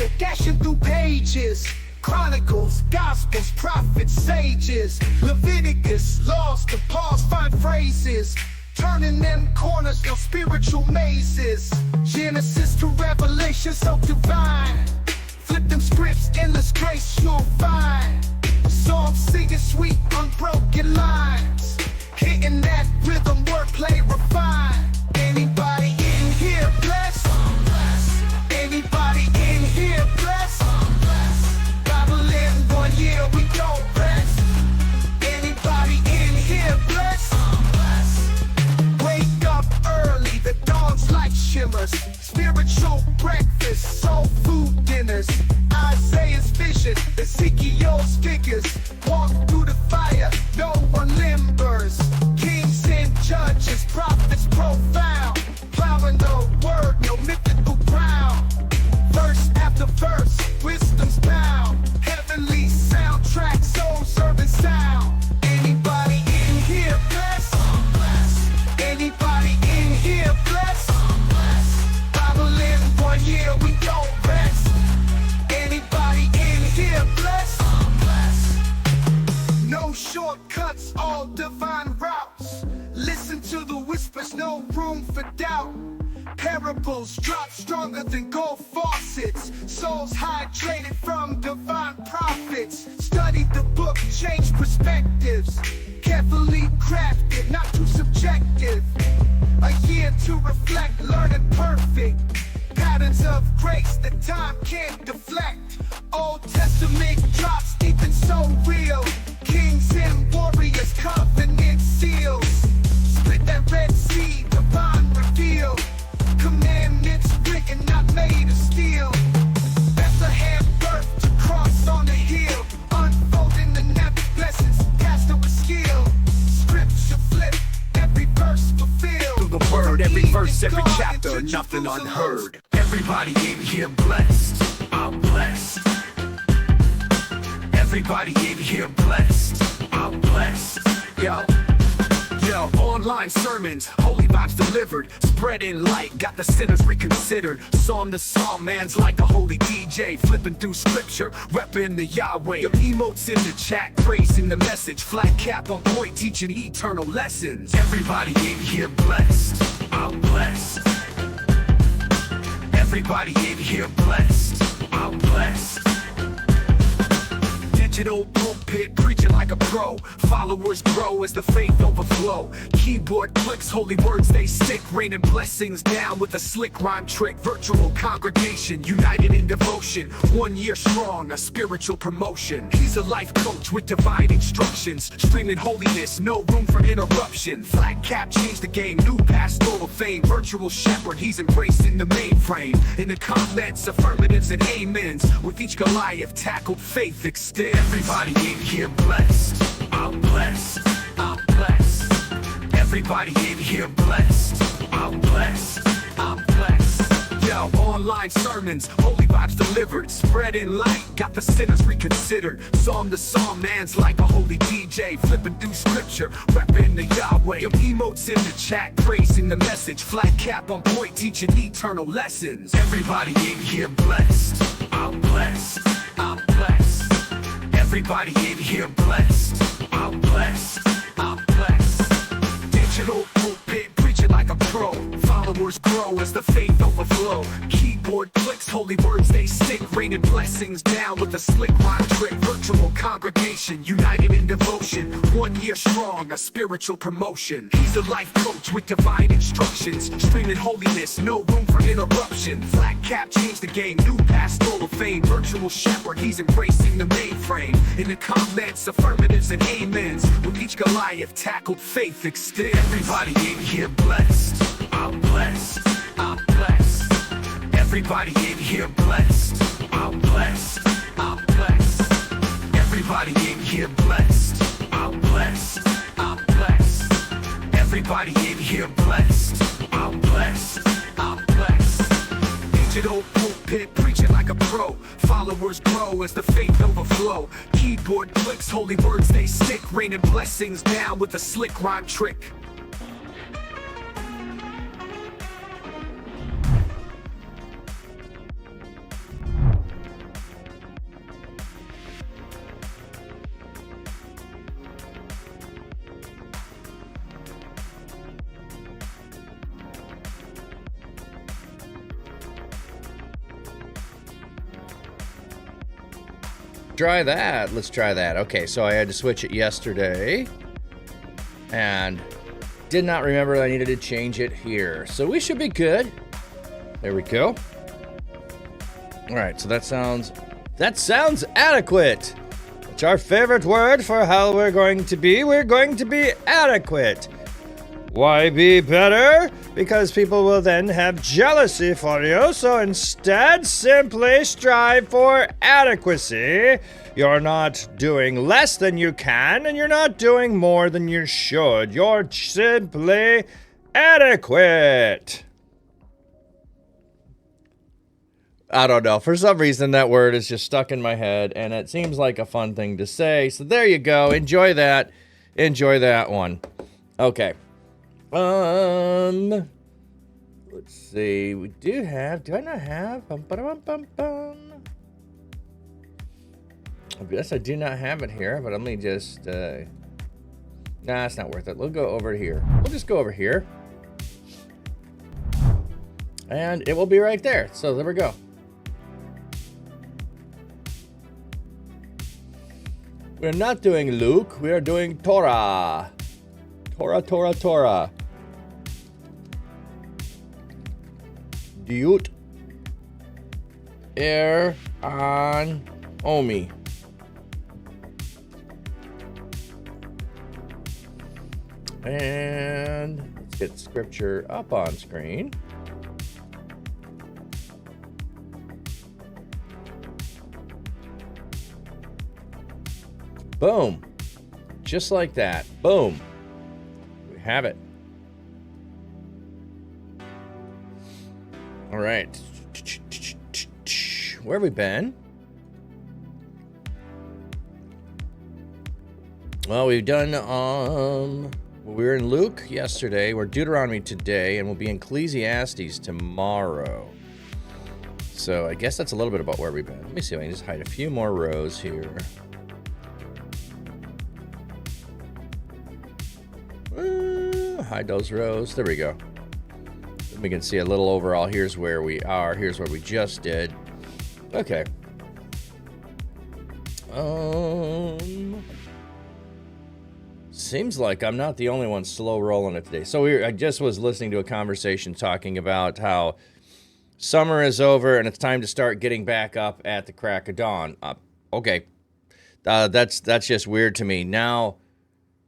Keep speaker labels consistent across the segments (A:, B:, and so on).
A: chapter, dashing through pages. Chronicles, Gospels, prophets, sages. Leviticus, laws to pause, find phrases. Turning them corners, your spiritual mazes. Genesis to Revelation, so divine. Flip them scripts, endless grace you'll find. Songs singing sweet, unbroken lines. Hitting that rhythm, wordplay refined. Anybody in here blessed? Anybody in here blessed? Bible in 1 year, we don't rest. Anybody in here blessed? Wake up early, the dawn's light shimmers. Spiritual breakfast, soul food dinners. Isaiah's vision, Ezekiel's figures. Walk through the fire, no one limbers. Kings and judges, prophets profound. Plowing the word, no mythical ground. Verse after verse, wisdom's bound. Heavenly soundtrack, soul serving sound. Anybody in here blessed? Anybody in here blessed? Bible in 1 year, we don't rest. Anybody in here blessed? No shortcuts, all divine routes. Listen to the whispers, no room for doubt. Parables drop stronger than gold faucets. Souls hydrated from divine prophets. Study the book, change perspectives. Carefully crafted, not too subjective. A year to reflect, learning perfect. Patterns of grace that time can't deflect. Old Testament drops deep and so real. Kings and warriors, covenant seals. Split that Red Sea, divine reveal. Commandments written, not made of steel. Bethlehem birth to cross on the hill. Unfolding the nappy blessings, cast with skill. Scripture flip, every verse fulfilled.
B: Through the word, every verse, every chapter, nothing unheard. Everybody in here blessed, I'm blessed. Everybody in here blessed, I'm blessed. Yo, online sermons, holy vibes delivered. Spreading light, got the sinners reconsidered. Psalm to psalm, man's like a holy DJ. Flipping through scripture, repping the Yahweh. Your emotes in the chat, praising the message. Flat cap on point, teaching eternal lessons. Everybody in here blessed, I'm blessed. Everybody in here blessed, I'm blessed. Digital pulpit, preaching like a pro. Followers grow as the faith overflow. Keyboard clicks, holy words they stick. Raining blessings down with a slick rhyme trick. Virtual congregation, united in devotion. 1 year strong, a spiritual promotion. He's a life coach with divine instructions. Streaming holiness, no room for interruption. Flat cap, change the game, new pastoral fame. Virtual shepherd, he's embracing the mainframe. In the comments, affirmatives and amens. With each Goliath tackled, faith extends. Everybody in here blessed, I'm blessed, I'm blessed. Everybody in here blessed, I'm blessed, I'm blessed. Yo, online sermons, holy vibes delivered. Spreading light, got the sinners reconsidered. Psalm to psalm, man's like a holy DJ. Flipping through scripture, repping the Yahweh. Your emotes in the chat, praising the message. Flat cap on point, teaching eternal lessons. Everybody in here blessed, I'm blessed, I'm blessed. Everybody in here blessed, I'm blessed, I'm blessed. Digital pulpit, preaching like a pro. Followers grow as the faith overflow. Keyboard clicks, holy words they stick. Raining blessings down with a slick rhyme trick. Virtual congregation, united in devotion. 1 year strong, a spiritual promotion. He's a life coach with divine instructions. Streaming holiness, no room for interruption. Flat cap, change the game, new pastoral fame. Virtual shepherd, he's embracing the mainframe. In the comments, affirmatives and amens. With each Goliath tackled, faith extends. Everybody in here blessed, I'm blessed, I'm blessed. Everybody in here blessed, I'm blessed, I'm blessed. Everybody in here blessed, I'm blessed, I'm blessed. Everybody in here blessed, I'm blessed, I'm blessed. Digital pulpit, preaching like a pro. Followers grow as the faith overflow. Keyboard clicks, holy words they stick. Raining blessings down with a slick rhyme trick.
C: try that. Let's try that. Okay, so I had to switch it yesterday. And did not remember that I needed to change it here. So we should be good. There we go. All right, so that sounds adequate. It's our favorite word for how we're going to be. We're going to be adequate. Why be better? Because people will then have jealousy for you. So instead, simply strive for adequacy. You're not doing less than you can, and you're not doing more than you should. You're simply adequate. I don't know. For some reason, that word is just stuck in my head, and it seems like a fun thing to say. So there you go. Enjoy that. Enjoy that one. Okay. Let's see. We do I not have? Yes, I do not have it here, but let me just, nah, it's not worth it. We'll go over here. We'll just go over here. And it will be right there. So there we go. We're not doing Luke. We are doing Torah. Torah. Diut. On Omi. And let's get scripture up on screen. Boom. Just like that. Boom. We have it. All right. Where have we been? Well, we've done, we were in Luke yesterday, we're Deuteronomy today, and we'll be in Ecclesiastes tomorrow. So I guess that's a little bit about where we've been. Let me see if I can just hide a few more rows here. Hide those rows. There we go. We can see a little overall. Here's where we are. Here's what we just did. Okay. Seems like I'm not the only one slow rolling it today. So I just was listening to a conversation talking about how summer is over and it's time to start getting back up at the crack of dawn. Okay. That's just weird to me. Now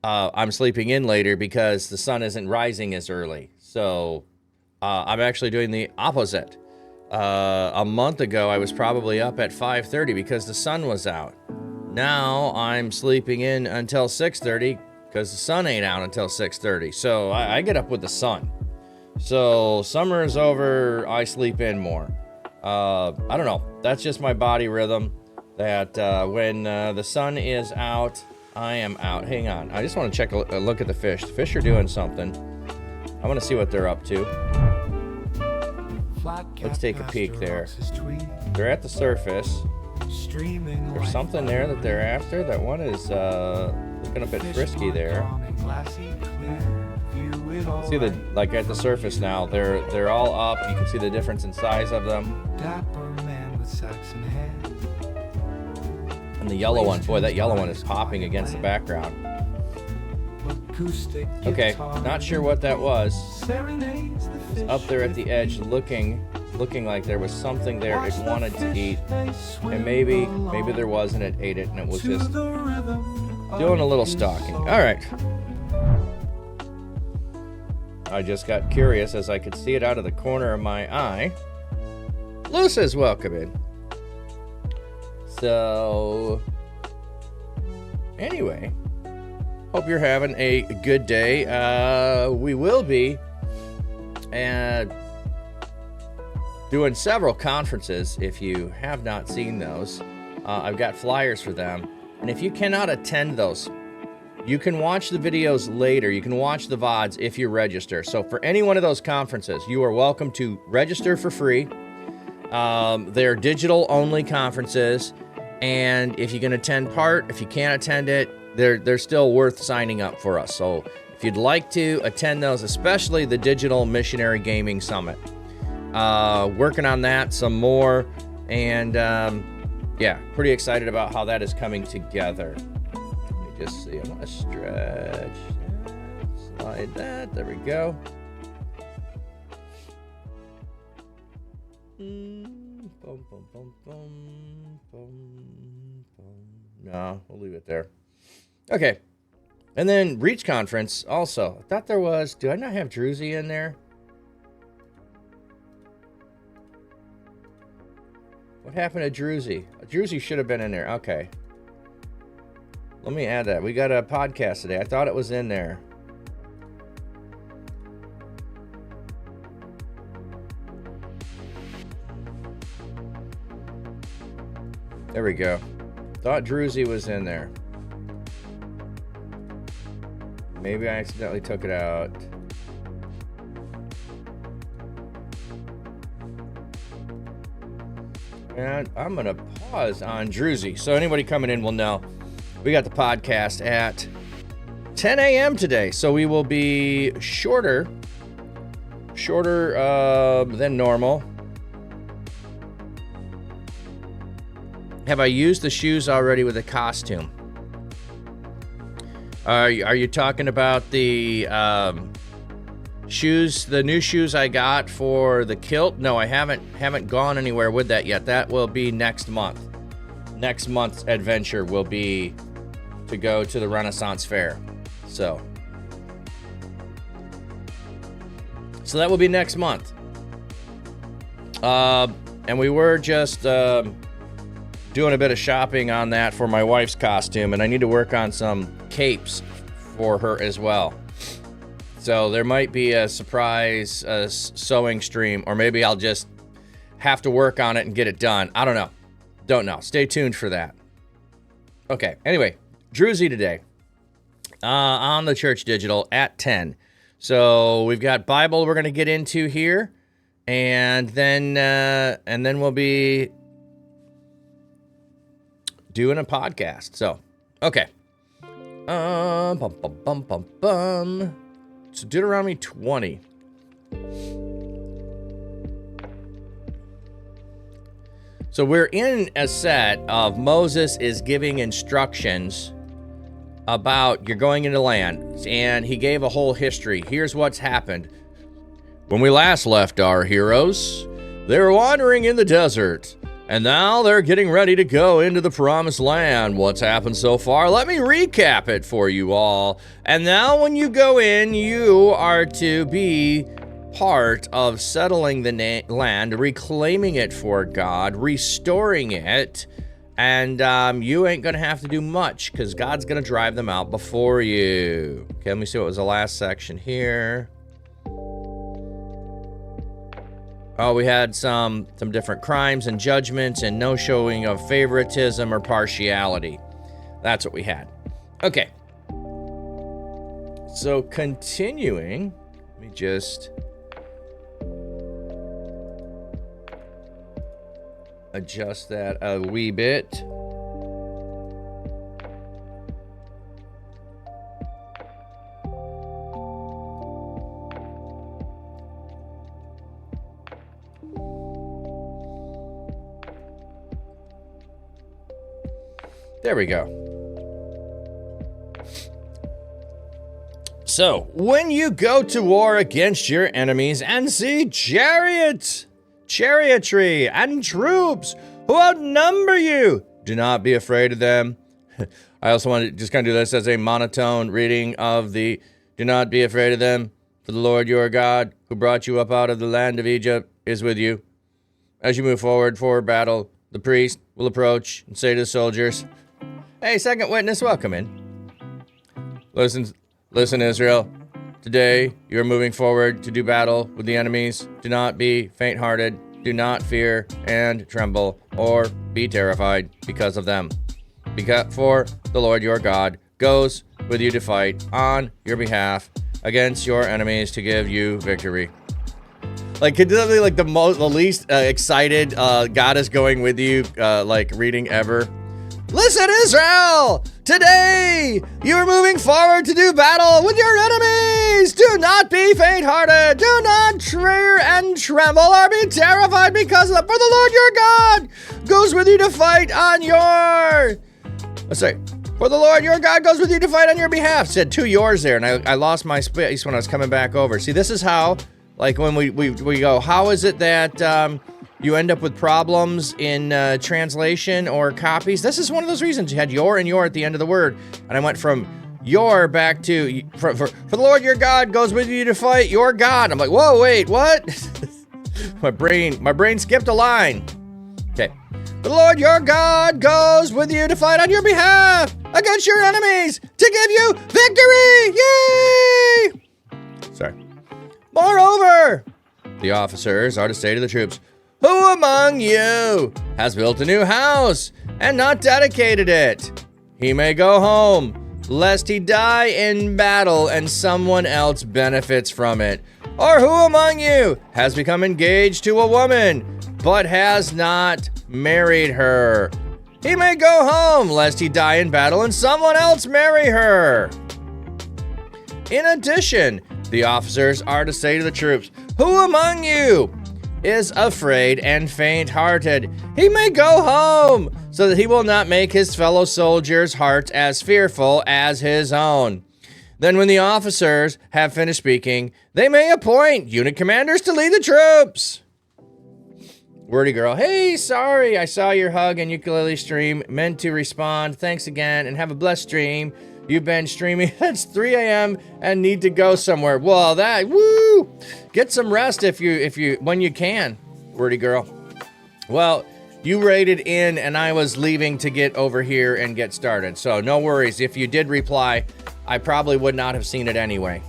C: I'm sleeping in later because the sun isn't rising as early. So I'm actually doing the opposite. A month ago, I was probably up at 5:30 because the sun was out. Now I'm sleeping in until 6:30 because the sun ain't out until 6:30. So I get up with the sun. So summer is over, I sleep in more. I don't know. That's just my body rhythm that when the sun is out, I am out. Hang on. I just want to check a look at the fish. The fish are doing something. I want to see what they're up to. Let's take a peek there. They're at the surface. There's something there that they're after. That one is looking a bit frisky there. See the at the surface now. They're all up. You can see the difference in size of them. And the yellow one, boy, that yellow one is popping against the background. Okay, not sure what that was. It's up there at the edge, looking like there was something there it wanted to eat, and maybe there wasn't. It ate it, and it was just doing a little stalking. All right. I just got curious as I could see it out of the corner of my eye. Luce is welcome in. So, anyway, hope you're having a good day. We will be doing several conferences. If you have not seen those, I've got flyers for them. And if you cannot attend those, you can watch the videos later. You can watch the VODs if you register. So for any one of those conferences, you are welcome to register for free. They're digital-only conferences. And if you can attend part, if you can't attend it, they're still worth signing up for us. So if you'd like to attend those, especially the Digital Missionary Gaming Summit, working on that some more. And yeah, pretty excited about how that is coming together. Let me just see. I'm going to stretch. Slide that. There we go. Boom, boom, boom, boom, boom, boom. No, we'll leave it there. Okay. And then Reach Conference also. I thought there was. Do I not have Druzy in there? What happened to Druzy? Druzy should have been in there. Okay. Let me add that. We got a podcast today. I thought it was in there. There we go. Thought Druzy was in there. Maybe I accidentally took it out. And I'm going to pause on Druzy. So anybody coming in will know. We got the podcast at 10 a.m. today. So we will be shorter than normal. Have I used the shoes already with the costume? Are you talking about the shoes, the new shoes I got for the kilt? No, I haven't gone anywhere with that yet. That will be next month. Next month's adventure will be to go to the Renaissance Fair. So that will be next month. And we were just doing a bit of shopping on that for my wife's costume, and I need to work on some capes for her as well. So there might be a surprise sewing stream, or maybe I'll just have to work on it and get it done. I don't know. Don't know. Stay tuned for that. Okay. Anyway, Druzy today on the Church Digital at 10. So we've got Bible we're going to get into here, and then we'll be doing a podcast. So, okay. So Deuteronomy 20. So we're in a set of Moses is giving instructions about you're going into land, and he gave a whole history. Here's what's happened. When we last left our heroes, they were wandering in the desert, and now they're getting ready to go into the promised land. What's happened so far? Let me recap it for you all. And now when you go in, you are to be part of settling the land, reclaiming it for God, restoring it, and you ain't going to have to do much because God's going to drive them out before you. Okay, let me see what was the last section here. Oh, we had some different crimes and judgments and no showing of favoritism or partiality. That's what we had. Okay. So continuing, let me just adjust that a wee bit. There we go. So, when you go to war against your enemies and see chariotry, and troops who outnumber you, do not be afraid of them. I also want to just kind of do this as a monotone reading of the do not be afraid of them, for the Lord your God, who brought you up out of the land of Egypt, is with you. As you move forward for battle, the priest will approach and say to the soldiers, "Hey, second witness, welcome in. Listen, Israel. Today, you are moving forward to do battle with the enemies. Do not be faint-hearted. Do not fear and tremble or be terrified because of them. For the Lord your God goes with you to fight on your behalf against your enemies to give you victory." Like, could that be like the least excited God is going with you, like reading ever? Listen, Israel! Today, you are moving forward to do battle with your enemies! Do not be faint-hearted! Do not fear and tremble or be terrified because of them, for the Lord your God goes with you to fight on your... For the Lord your God goes with you to fight on your behalf. Said two yours there, and I lost my space when I was coming back over. See, this is how, like when we go, how is it that you end up with problems in translation or copies? This is one of those reasons. You had your and your at the end of the word, and I went from your back to for the Lord your God goes with you to fight your God. I'm like, whoa, wait, what? my brain skipped a line. Okay. The Lord your God goes with you to fight on your behalf against your enemies to give you victory! Yay! Sorry. Moreover, the officers are to say to the troops, who among you has built a new house and not dedicated it? He may go home, lest he die in battle and someone else benefits from it. Or who among you has become engaged to a woman, but has not married her? He may go home, lest he die in battle and someone else marry her. In addition, the officers are to say to the troops, who among you is afraid and faint-hearted? He may go home, so that he will not make his fellow soldiers' hearts as fearful as his own. Then when the officers have finished speaking, they may appoint unit commanders to lead the troops. Wordy girl, hey, sorry, I saw your hug and ukulele stream. Meant to respond. Thanks again, and have a blessed stream. You've been streaming. It's 3 a.m. and need to go somewhere. Well, woo! Get some rest when you can, wordy girl. Well, you raided in, and I was leaving to get over here and get started. So no worries. If you did reply, I probably would not have seen it anyway.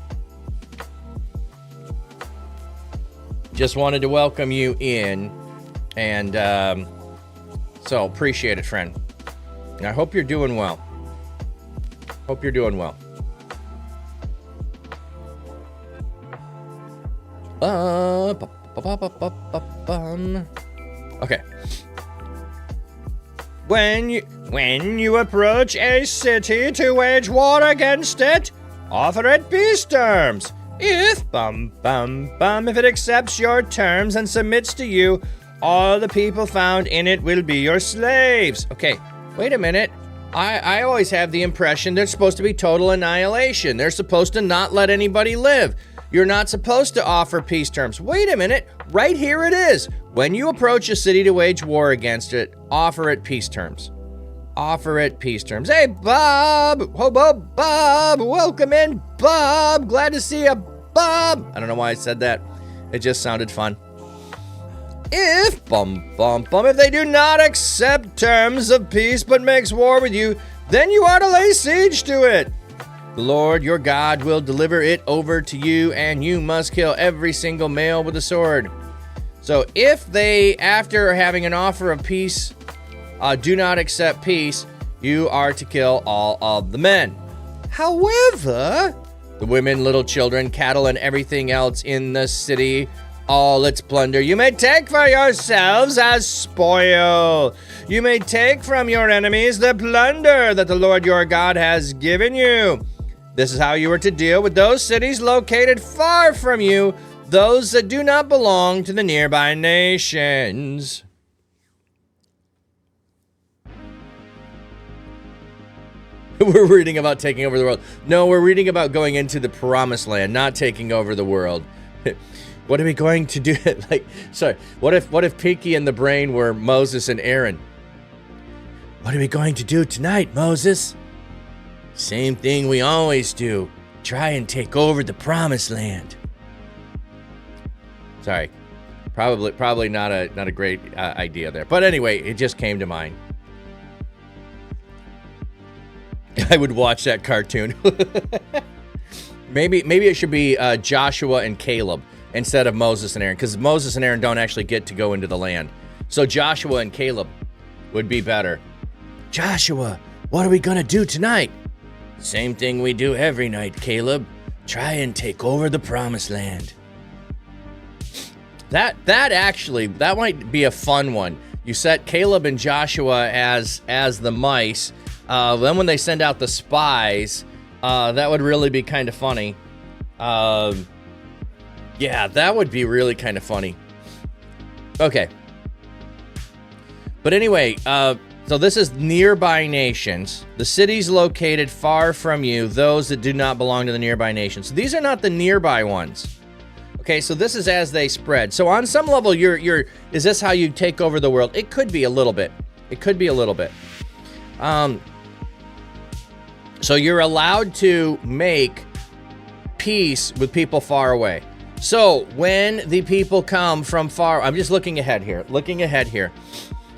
C: Just wanted to welcome you in. And so appreciate it, friend. And I hope you're doing well. Hope you're doing well. Okay. When you approach a city to wage war against it, offer it peace terms. If if it accepts your terms and submits to you, all the people found in it will be your slaves. Okay, wait a minute. I always have the impression there's supposed to be total annihilation. They're supposed to not let anybody live. You're not supposed to offer peace terms. Wait a minute. Right here it is. When you approach a city to wage war against it, offer it peace terms. Offer it peace terms. Hey, Bob. Hobo Bob. Welcome in, Bob. Glad to see you, Bob. I don't know why I said that. It just sounded fun. If if they do not accept terms of peace but makes war with you, then you are to lay siege to it. The Lord your God will deliver it over to you, and you must kill every single male with a sword. So if they, after having an offer of peace, do not accept peace, you are to kill all of the men. However, the women, little children, cattle, and everything else in the city, all its plunder, you may take for yourselves as spoil. You may take from your enemies the plunder that the Lord your God has given you. This is how you are to deal with those cities located far from you, those that do not belong to the nearby nations. We're reading about taking over the world. No, we're reading about going into the promised land, not taking over the world. What are we going to do? What if Pinky and the Brain were Moses and Aaron? What are we going to do tonight, Moses? Same thing we always do. Try and take over the promised land. Sorry. Probably not a great idea there. But anyway, it just came to mind. I would watch that cartoon. Maybe it should be Joshua and Caleb instead of Moses and Aaron, because Moses and Aaron don't actually get to go into the land. So Joshua and Caleb would be better. Joshua, what are we going to do tonight? Same thing we do every night, Caleb. Try and take over the promised land. That might be a fun one. You set Caleb and Joshua as the mice. Then when they send out the spies, that would really be kind of funny. Yeah, that would be really kind of funny. Okay. But anyway, so this is nearby nations. The cities located far from you, those that do not belong to the nearby nations. So these are not the nearby ones. Okay, so this is as they spread. So on some level, is this how you take over the world? It could be a little bit. It could be a little bit. So you're allowed to make peace with people far away. So when the people come from far, I'm just looking ahead here.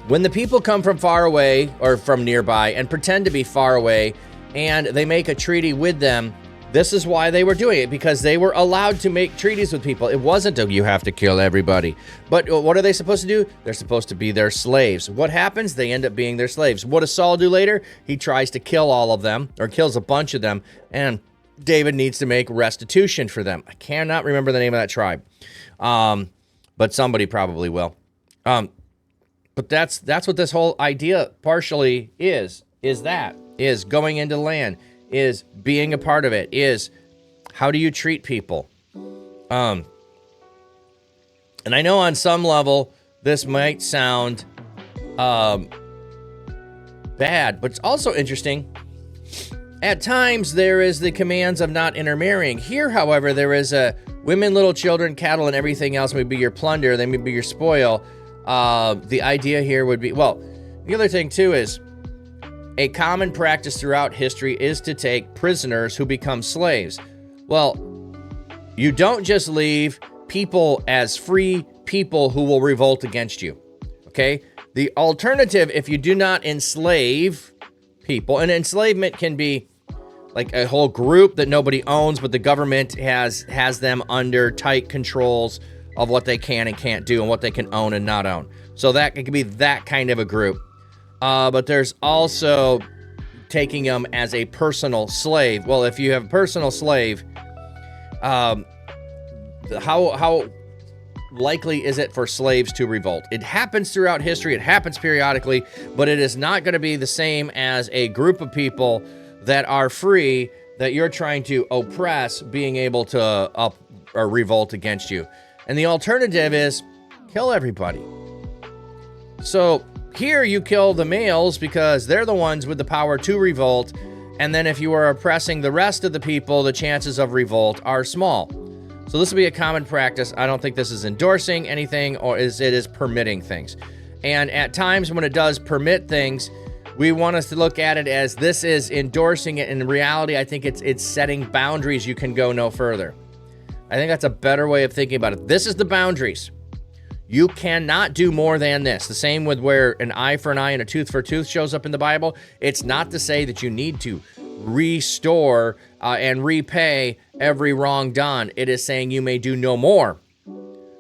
C: When the people come from far away or from nearby and pretend to be far away and they make a treaty with them, this is why they were doing it, because they were allowed to make treaties with people. It wasn't you have to kill everybody. But what are they supposed to do? They're supposed to be their slaves. What happens? They end up being their slaves. What does Saul do later? He tries to kill all of them, or kills a bunch of them, and David needs to make restitution for them. I cannot remember the name of that tribe, but somebody probably will. But that's what this whole idea partially is going into land, is being a part of it, is how do you treat people? And I know on some level this might sound bad, but it's also interesting. At times there is the commands of not intermarrying. Here, however, there is a women, little children, cattle, and everything else may be your plunder, they may be your spoil. The idea here would be, well, the other thing too is a common practice throughout history is to take prisoners who become slaves. Well, you don't just leave people as free people who will revolt against you, okay? The alternative, if you do not enslave people, and enslavement can be like a whole group that nobody owns, but the government has them under tight controls of what they can and can't do and what they can own and not own. So that it could be that kind of a group. But there's also taking them as a personal slave. Well, if you have a personal slave, how likely is it for slaves to revolt? It happens throughout history. It happens periodically, but it is not going to be the same as a group of people that are free that you're trying to oppress being able to revolt against you. And the alternative is kill everybody. So here you kill the males because they're the ones with the power to revolt. And then if you are oppressing the rest of the people, the chances of revolt are small. So this will be a common practice. I don't think this is endorsing anything, or it is permitting things. And at times when it does permit things, we want us to look at it as this is endorsing it. In reality, I think it's setting boundaries. You can go no further. I think that's a better way of thinking about it. This is the boundaries. You cannot do more than this. The same with where an eye for an eye and a tooth for a tooth shows up in the Bible. It's not to say that you need to restore and repay every wrong done. It is saying you may do no more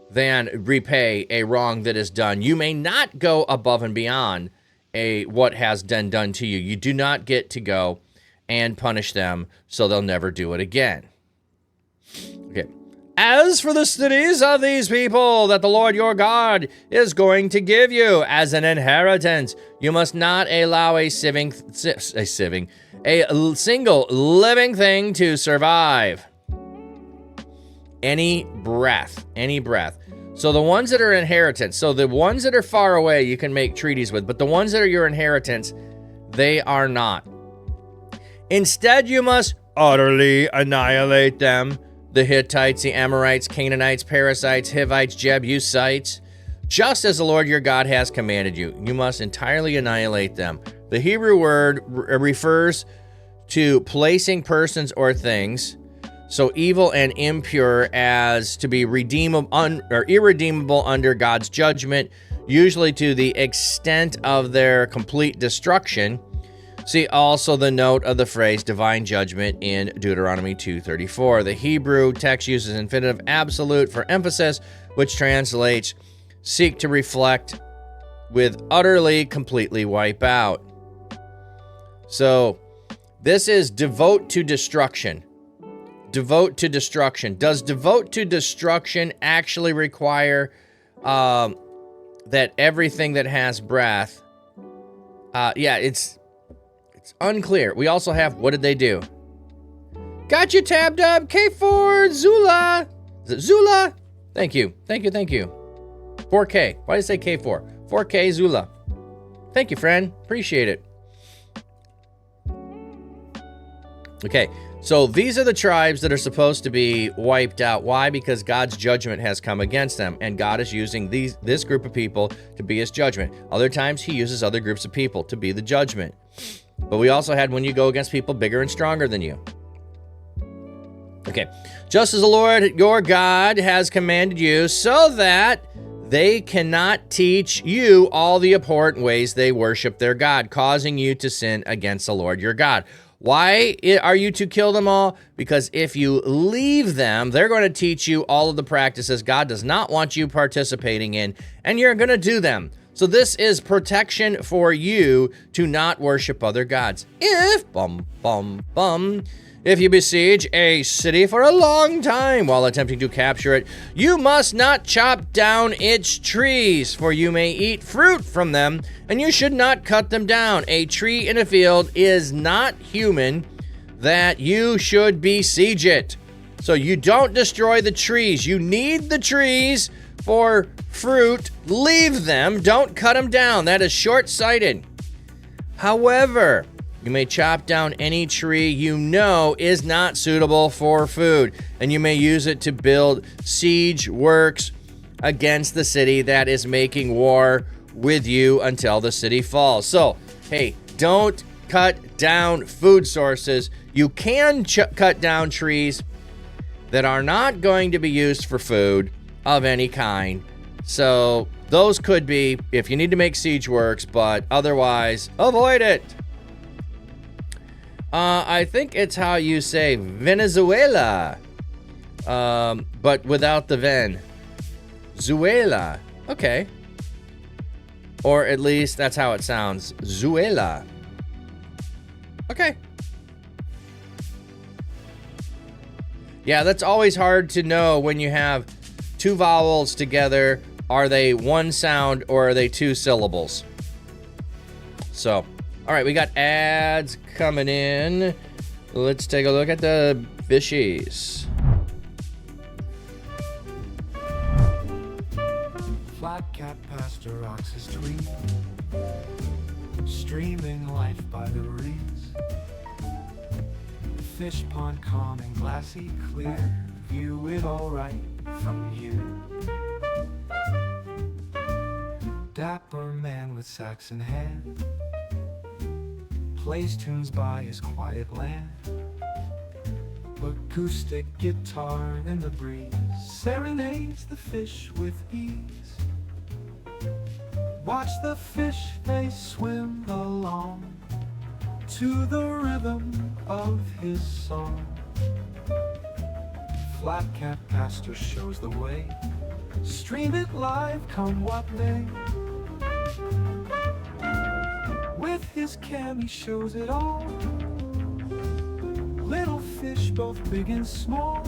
C: than repay a wrong that is done. You may not go above and beyond what has been done to you. You do not get to go and punish them so they'll never do it again. Okay. As for the cities of these people that the Lord your God is going to give you as an inheritance, you must not allow a single living thing to survive. Any breath. So the ones that are inheritance, so the ones that are far away you can make treaties with, but the ones that are your inheritance, they are not. Instead, you must utterly annihilate them. The Hittites, the Amorites, Canaanites, Perizzites, Hivites, Jebusites, just as the Lord your God has commanded you. You must entirely annihilate them. The Hebrew word refers to placing persons or things, so evil and impure as to be redeemable or irredeemable under God's judgment, usually to the extent of their complete destruction. See also the note of the phrase divine judgment in Deuteronomy 2:34. The Hebrew text uses infinitive absolute for emphasis, which translates seek to reflect with utterly, completely wipe out. So this is devote to destruction. Devote to destruction. Does devote to destruction actually require that everything that has breath, yeah, it's unclear. We also have, what did they do? Got you tabbed up, K4 Zula. Is it Zula? Thank you. 4K. Why did I say K4? 4K Zula. Thank you, friend. Appreciate it. Okay, so these are the tribes that are supposed to be wiped out. Why? Because God's judgment has come against them, and God is using this group of people to be his judgment. Other times, he uses other groups of people to be the judgment. But we also had when you go against people bigger and stronger than you. Okay, just as the Lord your God has commanded you, so that they cannot teach you all the abhorrent ways they worship their God, causing you to sin against the Lord your God. Why are you to kill them all? Because if you leave them, they're going to teach you all of the practices God does not want you participating in, and you're going to do them. So this is protection for you to not worship other gods. If you besiege a city for a long time while attempting to capture it, you must not chop down its trees, for you may eat fruit from them, and you should not cut them down. A tree in a field is not human, that you should besiege it. So you don't destroy the trees. You need the trees for fruit. Leave them. Don't cut them down. That is short-sighted. However, you may chop down any tree you know is not suitable for food, and you may use it to build siege works against the city that is making war with you until the city falls. So, hey, don't cut down food sources. You can cut down trees that are not going to be used for food of any kind. So, those could be if you need to make siege works, but otherwise, avoid it. I think it's how you say Venezuela, but without the Ven. Zuela. Okay. Or at least that's how it sounds. Zuela. Okay. Yeah, that's always hard to know when you have two vowels together. Are they one sound or are they two syllables? So, all right, we got ads coming in. Let's take a look at the fishies.
A: Flat cat pasture ox's tweet, streaming life by the reeds. Fish pond calm and glassy clear, view it all right from here. Dapper man with sax in hand, plays tunes by his quiet land. Acoustic guitar in the breeze serenades the fish with ease. Watch the fish, they swim along to the rhythm of his song. Flat cat pastor shows the way, stream it live come what may. With his cam he shows it all, little fish both big and small.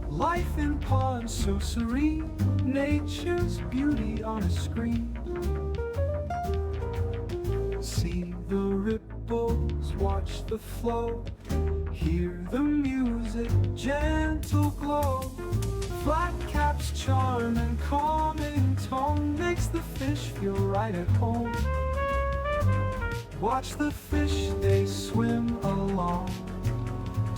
A: Life in pond so serene, nature's beauty on a screen. See the ripples, watch the flow, hear the music, gentle glow. Flat cap's charm and calming tone makes the fish feel right at home. Watch the fish, they swim along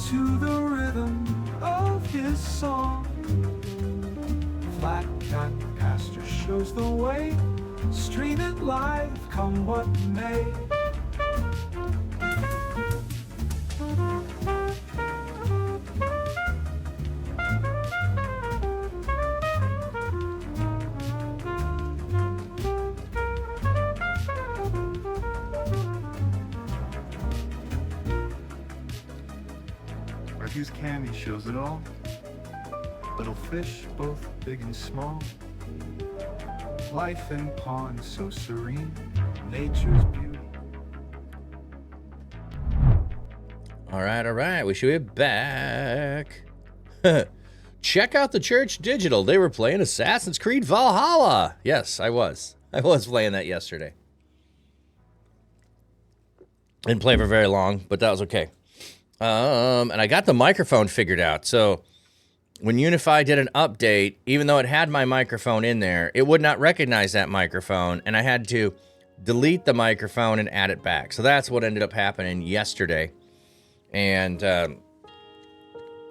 A: to the rhythm of his song. Flat cat pasture shows the way, stream it live come what may. His candy shows it all, little fish both big and small. Life in pond so serene, nature's beauty.
C: All right, we should be back. check out the church digital. They were playing Assassin's Creed Valhalla. Yes, I was. I was playing that yesterday. Didn't play for very long, but that was okay. And I got the microphone figured out. So when Unify did an update, even though it had my microphone in there, it would not recognize that microphone, and I had to delete the microphone and add it back. So that's what ended up happening yesterday. And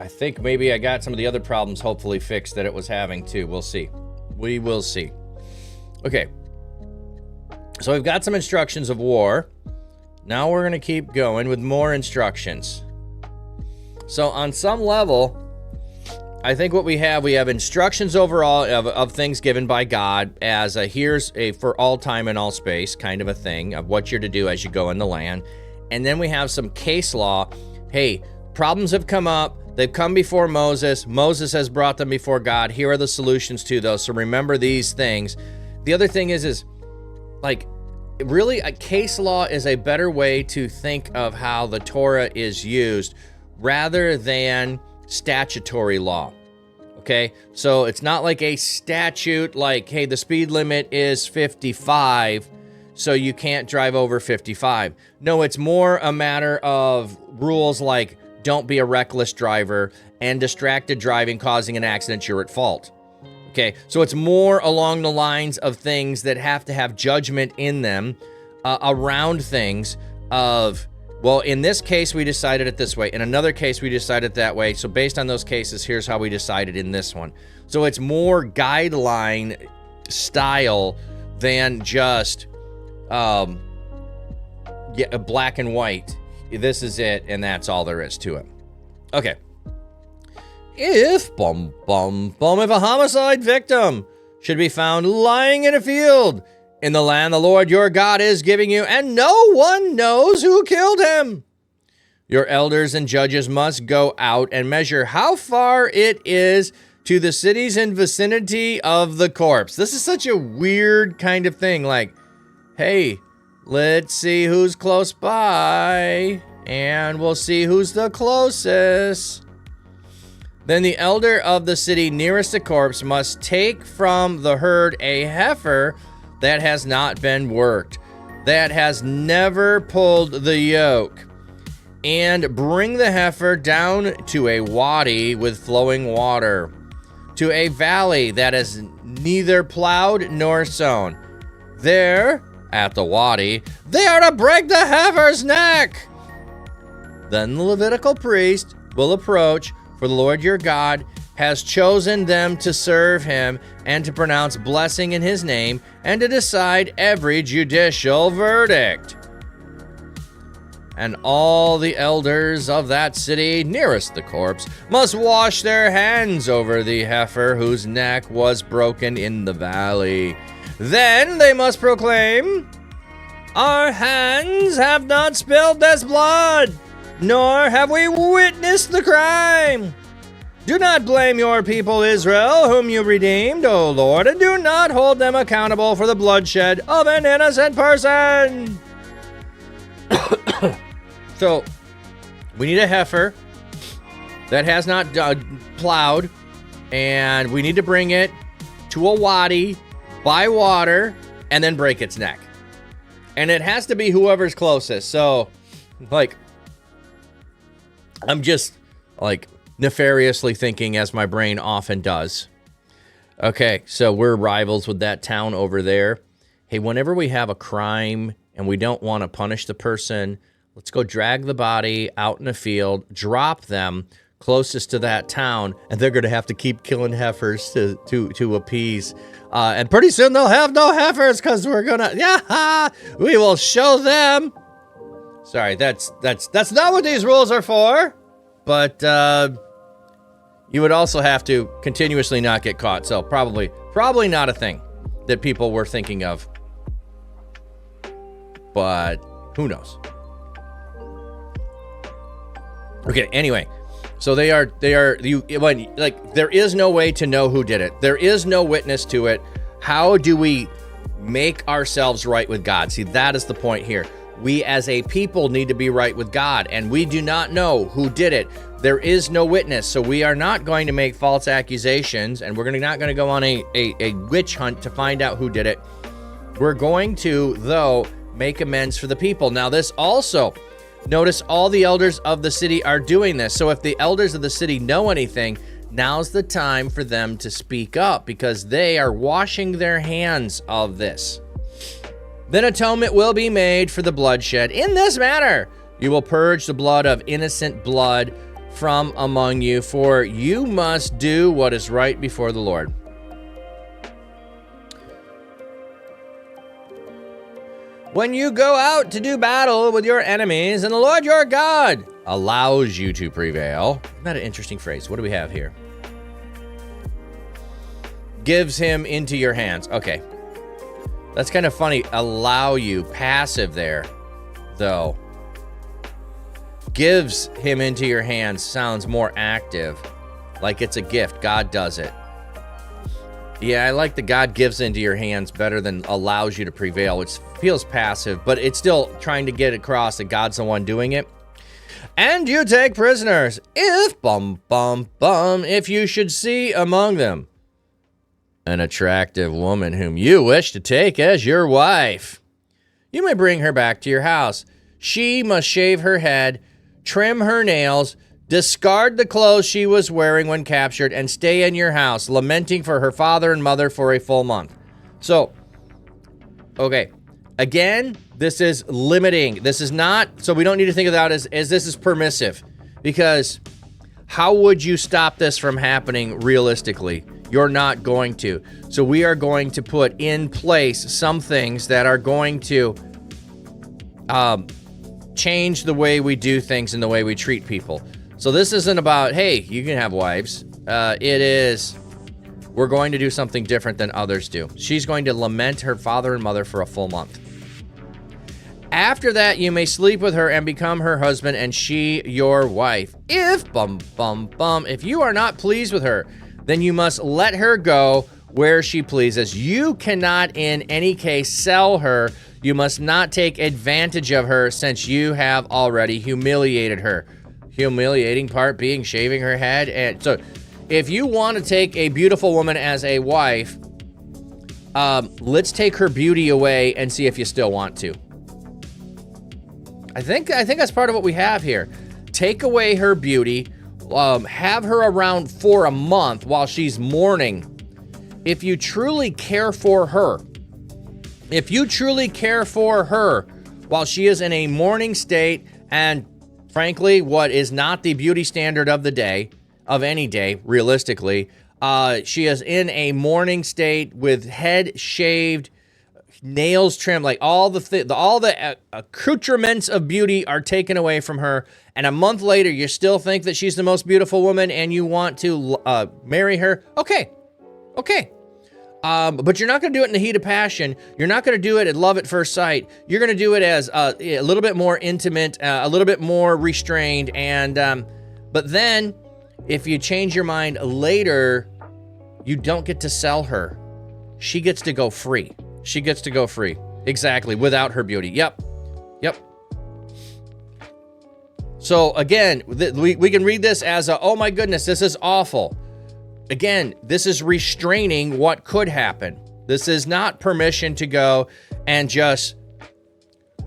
C: I think maybe I got some of the other problems hopefully fixed that it was having too. We'll see. We will see. Okay. So we've got some instructions of war. Now we're going to keep going with more instructions. So on some level, I think what we have instructions overall of things given by God as here's a for all time and all space kind of a thing of what you're to do as you go in the land. And then we have some case law. Hey, problems have come up. They've come before Moses. Moses has brought them before God. Here are the solutions to those. So remember these things. The other thing is like, really, a case law is a better way to think of how the Torah is used rather than statutory law. Okay, so it's not like a statute like, hey, the speed limit is 55, so you can't drive over 55. No, it's more a matter of rules like don't be a reckless driver and distracted driving causing an accident, you're at fault. Okay, so it's more along the lines of things that have to have judgment in them around things of, well, in this case, we decided it this way. In another case, we decided that way. So based on those cases, here's how we decided in this one. So it's more guideline style than just black and white. This is it, and that's all there is to it. Okay. If a homicide victim should be found lying in a field in the land the Lord your God is giving you, and no one knows who killed him, your elders and judges must go out and measure how far it is to the cities in vicinity of the corpse. This is such a weird kind of thing. Like, hey, let's see who's close by, and we'll see who's the closest. Then the elder of the city nearest the corpse must take from the herd a heifer that has not been worked, that has never pulled the yoke, and bring the heifer down to a wadi with flowing water, to a valley that is neither plowed nor sown. There, at the wadi, they are to break the heifer's neck. Then the Levitical priest will approach, for the Lord your God has chosen them to serve him and to pronounce blessing in his name and to decide every judicial verdict. And all the elders of that city nearest the corpse must wash their hands over the heifer whose neck was broken in the valley. Then they must proclaim, our hands have not spilled this blood, nor have we witnessed the crime. Do not blame your people Israel, whom you redeemed, O Lord, and do not hold them accountable for the bloodshed of an innocent person. So, we need a heifer that has not plowed, and we need to bring it to a wadi by water and then break its neck. And it has to be whoever's closest. So, like, I'm just, like, nefariously thinking as my brain often does. Okay, so we're rivals with that town over there. Hey, whenever we have a crime and we don't want to punish the person, let's go drag the body out in a field, drop them closest to that town, and they're going to have to keep killing heifers to appease. And pretty soon they'll have no heifers because we're going to, we will show them. Sorry, that's not what these rules are for. But you would also have to continuously not get caught. So probably not a thing that people were thinking of. But who knows? Okay, anyway. So there is no way to know who did it. There is no witness to it. How do we make ourselves right with God? See, that is the point here. We as a people need to be right with God, and we do not know who did it. There is no witness, so we are not going to make false accusations, and we're not going to go on a witch hunt to find out who did it. We're going to, though, make amends for the people. Now, this also, notice all the elders of the city are doing this. So if the elders of the city know anything, now's the time for them to speak up, because they are washing their hands of this. Then atonement will be made for the bloodshed. In this manner, you will purge the blood of innocent blood from among you, for you must do what is right before the Lord. When you go out to do battle with your enemies, and the Lord your God allows you to prevail. Isn't that an interesting phrase? What do we have here? Gives him into your hands. Okay. That's kind of funny. Allow you. Passive there, though. Gives him into your hands sounds more active. Like it's a gift. God does it. Yeah, I like the God gives into your hands better than allows you to prevail, which feels passive, but it's still trying to get across that God's the one doing it. And you take prisoners, if you should see among them an attractive woman whom you wish to take as your wife. You may bring her back to your house. She must shave her head, trim her nails, discard the clothes she was wearing when captured, and stay in your house, lamenting for her father and mother for a full month. So, okay. Again, this is limiting. This is not, so we don't need to think of that as this is permissive. Because how would you stop this from happening realistically? You're not going to. So we are going to put in place some things that are going to change the way we do things and the way we treat people. So this isn't about, hey, you can have wives. It is, we're going to do something different than others do. She's going to lament her father and mother for a full month. After that, you may sleep with her and become her husband, and she your wife. If you are not pleased with her, then you must let her go where she pleases. You cannot in any case sell her. You must not take advantage of her, since you have already humiliated her. Humiliating part being shaving her head. And so if you want to take a beautiful woman as a wife, let's take her beauty away and see if you still want to. I think that's part of what we have here. Take away her beauty, have her around for a month while she's mourning. If you truly care for her, while she is in a mourning state, and frankly, what is not the beauty standard of the day, of any day, realistically, she is in a mourning state with head shaved, nails trimmed, like all the accoutrements of beauty are taken away from her, and a month later you still think that she's the most beautiful woman and you want to marry her. Okay. But you're not going to do it in the heat of passion. You're not going to do it at love at first sight. You're going to do it as a little bit more intimate, a little bit more restrained, and but then if you change your mind later, you don't get to sell her. She gets to go free. Exactly, without her beauty. Yep. So again, we can read this as oh my goodness, this is awful. Again, this is restraining what could happen. This is not permission to go and just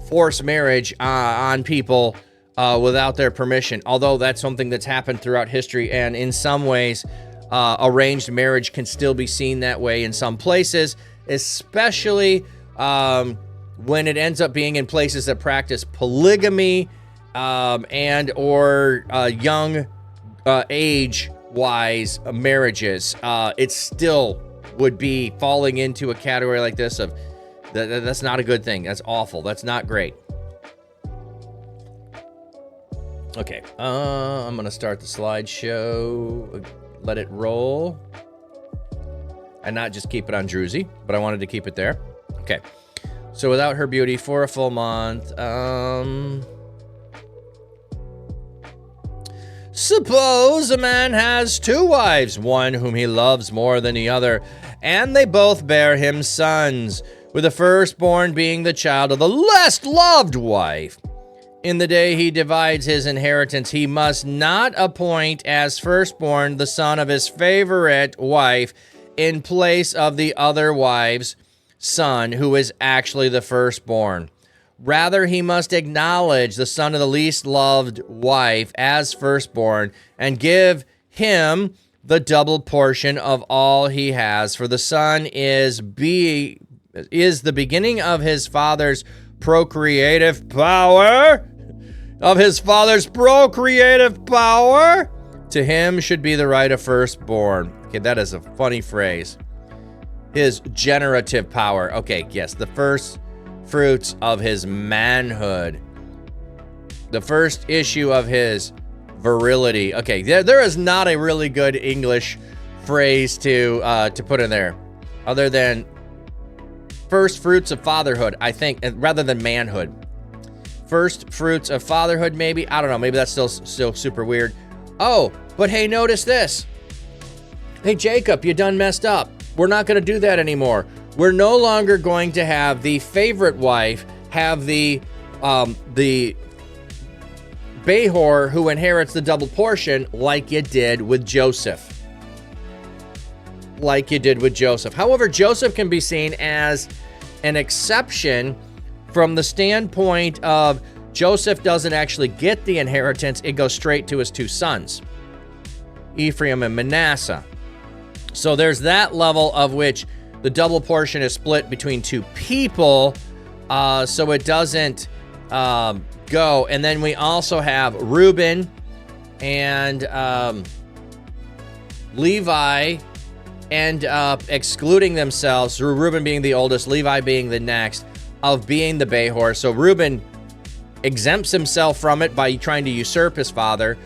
C: force marriage on people without their permission. Although that's something that's happened throughout history, and in some ways, arranged marriage can still be seen that way in some places, especially when it ends up being in places that practice polygamy and or young age-wise marriages. It still would be falling into a category like this of that's not a good thing. That's awful. That's not great. Okay, I'm gonna start the slideshow, let it roll, and not just keep it on Druzy, but I wanted to keep it there. Okay, so without her beauty for a full month, suppose a man has two wives, one whom he loves more than the other, and they both bear him sons. with the firstborn being the child of the less loved wife. In the day he divides his inheritance, he must not appoint as firstborn the son of his favorite wife in place of the other wife's son, who is actually the firstborn. Rather, he must acknowledge the son of the least loved wife as firstborn and give him the double portion of all he has, for the son is the beginning of his father's procreative power. To him should be the right of firstborn. Okay, that is a funny phrase. His generative power. Okay, yes, the first fruits of his manhood. The first issue of his virility. Okay, there is not a really good English phrase to put in there, other than first fruits of fatherhood, I think, rather than manhood. First fruits of fatherhood, maybe. I don't know. Maybe that's still super weird. Oh, but hey, notice this. Hey, Jacob, you done messed up. We're not going to do that anymore. We're no longer going to have the favorite wife have the Behor who inherits the double portion like you did with Joseph. However, Joseph can be seen as an exception from the standpoint of Joseph doesn't actually get the inheritance. It goes straight to his two sons, Ephraim and Manasseh. So there's that level of which the double portion is split between two people, so it doesn't go. And then we also have Reuben and Levi end up excluding themselves, Reuben being the oldest, Levi being the next, of being the Behor. So Reuben exempts himself from it by trying to usurp his father.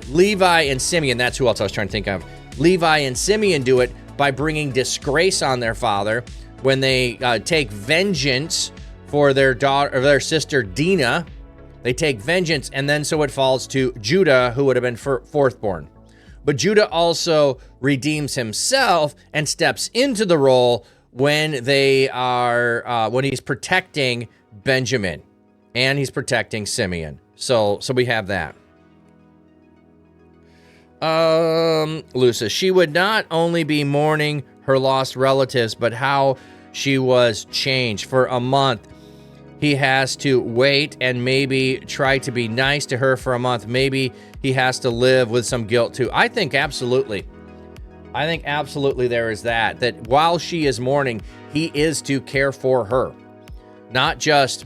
C: Levi and Simeon, that's who else I was trying to think of. Levi and Simeon do it by bringing disgrace on their father when they take vengeance for their daughter or their sister Dinah. They take vengeance, and then so it falls to Judah, who would have been fourthborn. But Judah also redeems himself and steps into the role when they are when he's protecting Benjamin and he's protecting Simeon. So we have that. Lucia, she would not only be mourning her lost relatives, but how she was changed. For a month, he has to wait and maybe try to be nice to her for a month. Maybe he has to live with some guilt too. I think absolutely there is that while she is mourning, he is to care for her, not just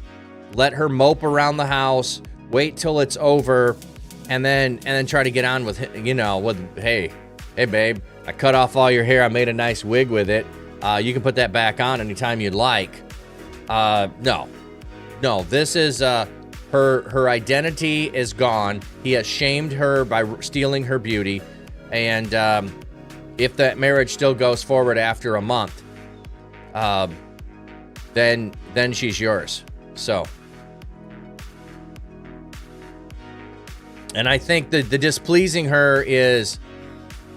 C: let her mope around the house, wait till it's over, and then try to get on with, hey babe, I cut off all your hair. I made a nice wig with it. You can put that back on anytime you'd like. No, this is, her identity is gone. He has shamed her by stealing her beauty. And, if that marriage still goes forward after a month, then she's yours. So, and I think the displeasing her is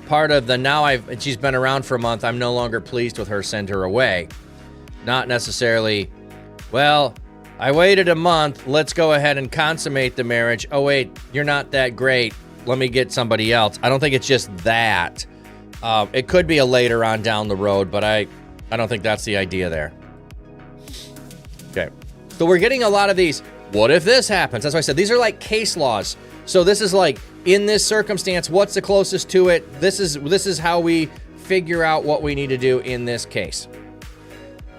C: part of the she's been around for a month, I'm no longer pleased with her, send her away. Not necessarily, well, I waited a month, let's go ahead and consummate the marriage. Oh wait, you're not that great, let me get somebody else. I don't think it's just that. It could be a later on down the road, but I don't think that's the idea there. Okay, so we're getting a lot of these, what if this happens? That's why I said these are like case laws. So this is like, in this circumstance, what's the closest to it? This is how we figure out what we need to do in this case.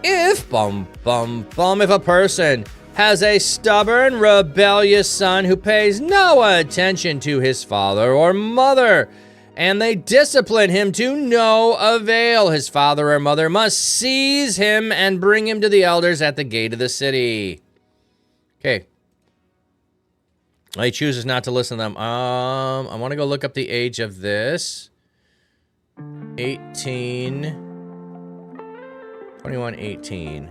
C: If a person has a stubborn, rebellious son who pays no attention to his father or mother, and they discipline him to no avail, his father or mother must seize him and bring him to the elders at the gate of the city. Okay. He chooses not to listen to them. I want to go look up the age of this. 18. 21, 18.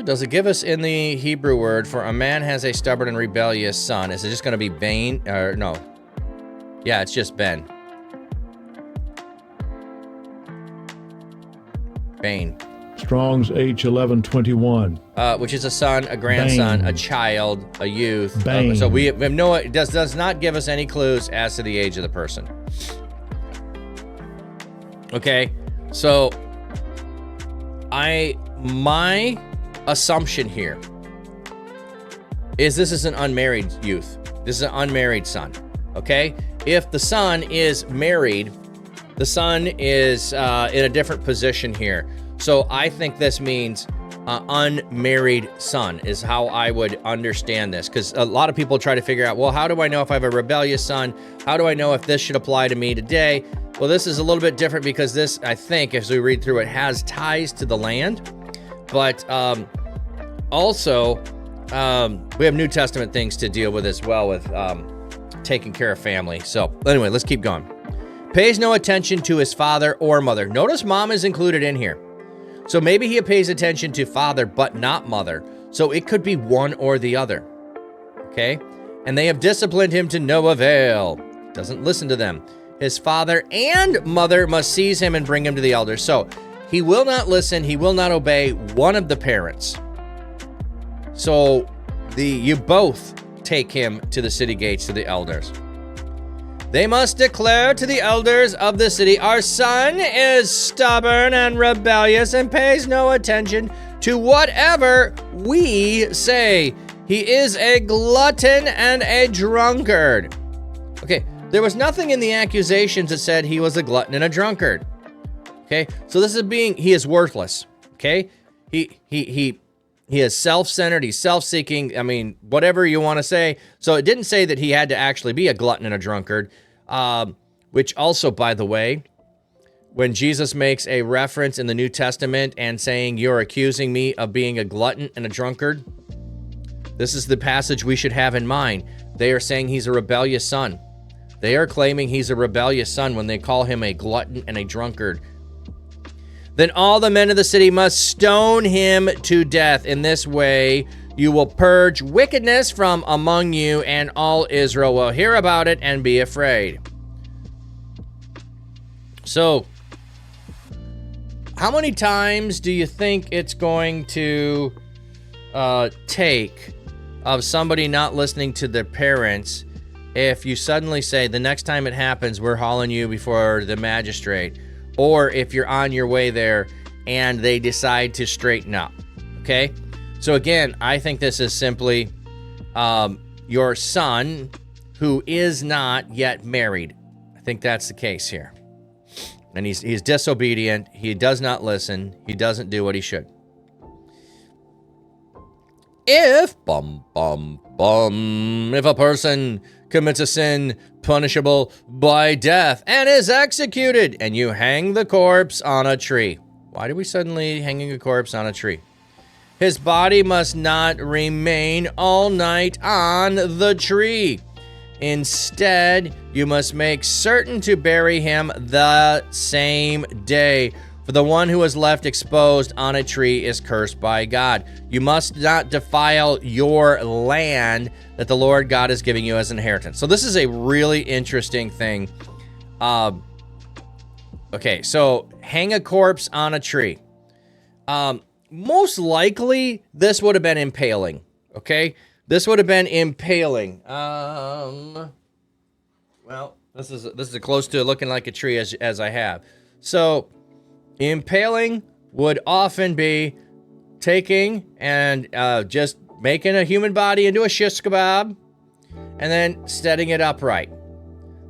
C: Does it give us in the Hebrew word for a man has a stubborn and rebellious son? Is it just going to be Bain? Or no. Yeah, it's just Ben. Bane.
D: Strong's H1121.
C: Which is a son, a grandson,
D: Bane.
C: a child, a youth.
D: Bane.
C: So we have no, it does not give us any clues as to the age of the person. Okay, so my assumption here is this is an unmarried youth. This is an unmarried son. Okay, if the son is married, the son is in a different position here. So I think this means unmarried son is how I would understand this, because a lot of people try to figure out, well, how do I know if I have a rebellious son? How do I know if this should apply to me today? Well, this is a little bit different because this, I think, as we read through it, has ties to the land. But also, we have New Testament things to deal with as well with taking care of family. So anyway, let's keep going. Pays no attention to his father or mother. Notice mom is included in here. So maybe he pays attention to father, but not mother. So it could be one or the other. Okay? And they have disciplined him to no avail. Doesn't listen to them. His father and mother must seize him and bring him to the elders. So he will not listen. He will not obey one of the parents. So you both take him to the city gates, to the elders. They must declare to the elders of the city, our son is stubborn and rebellious and pays no attention to whatever we say. He is a glutton and a drunkard. Okay, there was nothing in the accusations that said he was a glutton and a drunkard. Okay, so this is he is worthless. Okay, he is self-centered, he's self-seeking, I mean, whatever you want to say. So it didn't say that he had to actually be a glutton and a drunkard, which also, by the way, when Jesus makes a reference in the New Testament and saying, you're accusing me of being a glutton and a drunkard, this is the passage we should have in mind. They are saying he's a rebellious son. They are claiming he's a rebellious son when they call him a glutton and a drunkard. Then all the men of the city must stone him to death. In this way, you will purge wickedness from among you, and all Israel will hear about it and be afraid. So, how many times do you think it's going to take of somebody not listening to their parents if you suddenly say, the next time it happens, we're hauling you before the magistrate? Or if you're on your way there and they decide to straighten up, okay? So again, I think this is simply your son who is not yet married. I think that's the case here. And he's disobedient. He does not listen. He doesn't do what he should. If a person commits a sin punishable by death and is executed, and you hang the corpse on a tree. Why do we suddenly hanging a corpse on a tree? His body must not remain all night on the tree. Instead, you must make certain to bury him the same day. For the one who is left exposed on a tree is cursed by God. You must not defile your land that the Lord God is giving you as an inheritance. So this is a really interesting thing. Okay, so hang a corpse on a tree. Most likely, this would have been impaling. Okay, this would have been impaling. Well, this is as close to looking like a tree as I have. So impaling would often be taking and just making a human body into a shish kebab and then setting it upright.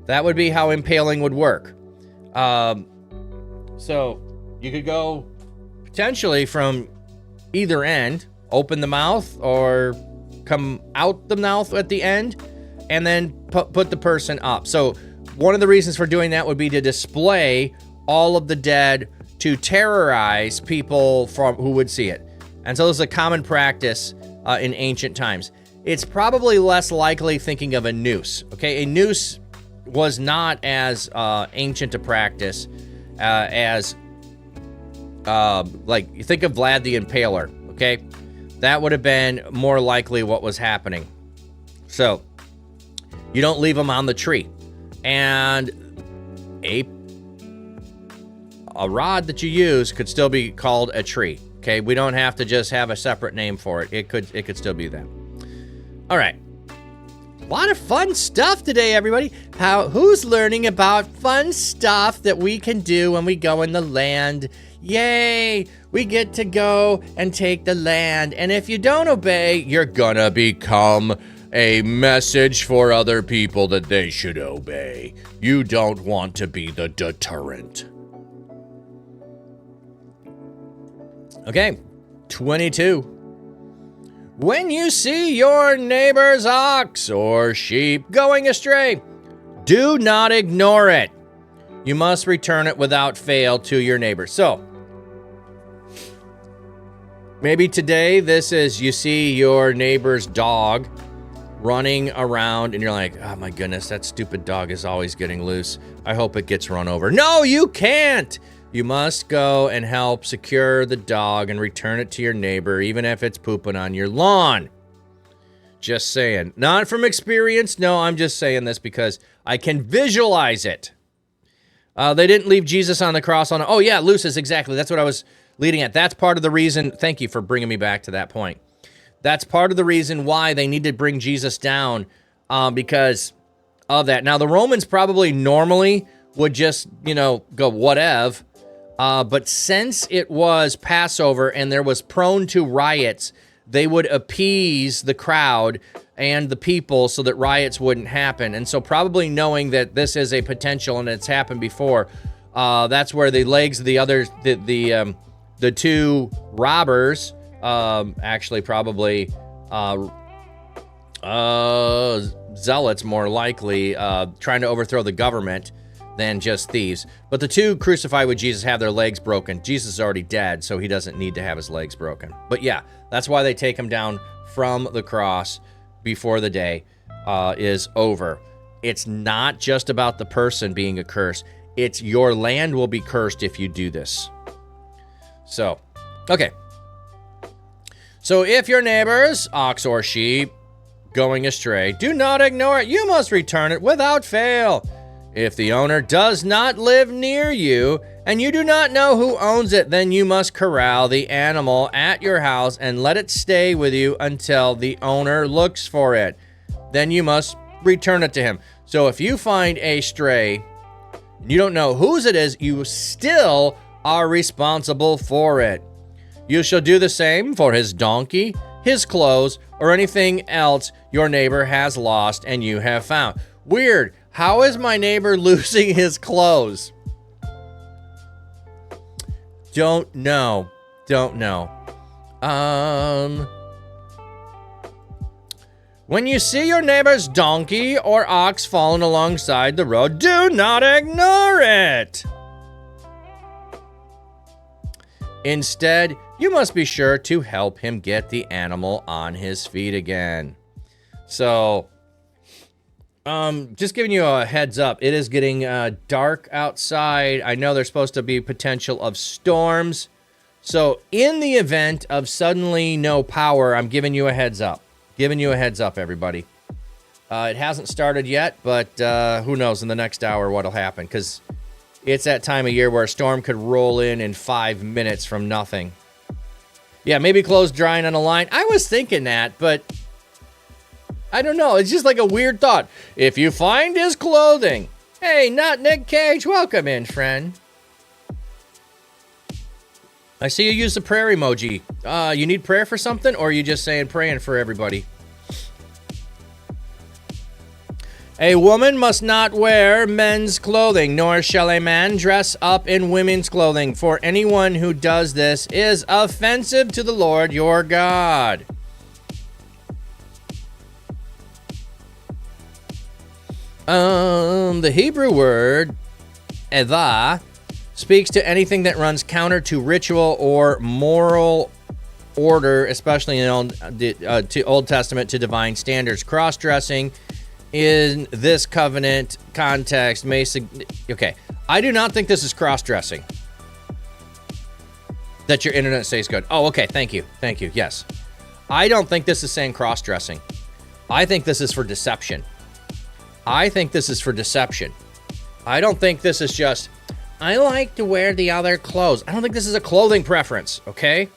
C: That would be how impaling would work. So you could go potentially from either end, open the mouth or come out the mouth at the end, and then put the person up. So one of the reasons for doing that would be to display all of the dead to terrorize people who would see it. And so this is a common practice in ancient times. It's probably less likely thinking of a noose. Okay, a noose was not as ancient a practice as like you think of Vlad the Impaler. Okay, that would have been more likely what was happening. So you don't leave them on the tree, and a rod that you use could still be called a tree. Okay, we don't have to just have a separate name for it. It could still be that. All right. A lot of fun stuff today, everybody. Who's learning about fun stuff that we can do when we go in the land? Yay! We get to go and take the land. And if you don't obey, you're gonna become a message for other people that they should obey. You don't want to be the deterrent. Okay, 22. When you see your neighbor's ox or sheep going astray, do not ignore it. You must return it without fail to your neighbor. So, maybe today this is you see your neighbor's dog running around and you're like, oh my goodness, that stupid dog is always getting loose. I hope it gets run over. No, you can't. You must go and help secure the dog and return it to your neighbor, even if it's pooping on your lawn. Just saying. Not from experience. No, I'm just saying this because I can visualize it. They didn't leave Jesus on the cross on... Oh, yeah, loose, exactly. That's what I was leading at. That's part of the reason... Thank you for bringing me back to that point. That's part of the reason why they need to bring Jesus down because of that. Now, the Romans probably normally would just, go whatever. But since it was Passover and there was prone to riots, they would appease the crowd and the people so that riots wouldn't happen. And so probably knowing that this is a potential and it's happened before, that's where the legs of the two robbers, actually probably zealots more likely, trying to overthrow the government than just thieves. But the two crucified with Jesus have their legs broken. Jesus is already dead, so he doesn't need to have his legs broken. But yeah, that's why they take him down from the cross before the day is over. It's not just about the person being accursed. It's your land will be cursed if you do this. So, okay. So if your neighbor's ox or sheep going astray, do not ignore it. You must return it without fail. If the owner does not live near you and you do not know who owns it, then you must corral the animal at your house and let it stay with you until the owner looks for it. Then you must return it to him. So if you find a stray, and you don't know whose it is, you still are responsible for it. You shall do the same for his donkey, his clothes, or anything else your neighbor has lost and you have found. Weird. How is my neighbor losing his clothes? Don't know. When you see your neighbor's donkey or ox fallen alongside the road, do not ignore it. Instead, you must be sure to help him get the animal on his feet again. So, just giving you a heads up, it is getting dark outside. I know there's supposed to be potential of storms. So in the event of suddenly no power, I'm giving you a heads up. Everybody. It hasn't started yet, but who knows in the next hour what'll happen, because it's that time of year where a storm could roll in 5 minutes from nothing. Yeah, maybe clothes drying on a line. I was thinking that, but I don't know. It's just like a weird thought. If you find his clothing. Hey, not Nick Cage. Welcome in, friend. I see you use the prayer emoji. You need prayer for something, or are you just saying praying for everybody? A woman must not wear men's clothing, nor shall a man dress up in women's clothing, for anyone who does this is offensive to the Lord your God. The Hebrew word, edah, speaks to anything that runs counter to ritual or moral order, especially in to Old Testament to divine standards. Cross-dressing in this covenant context may... Okay, I do not think this is cross-dressing. That your internet stays good. Oh, okay, thank you, yes. I don't think this is saying cross-dressing. I think this is for deception. I don't think this is just, I like to wear the other clothes. I don't think this is a clothing preference, okay?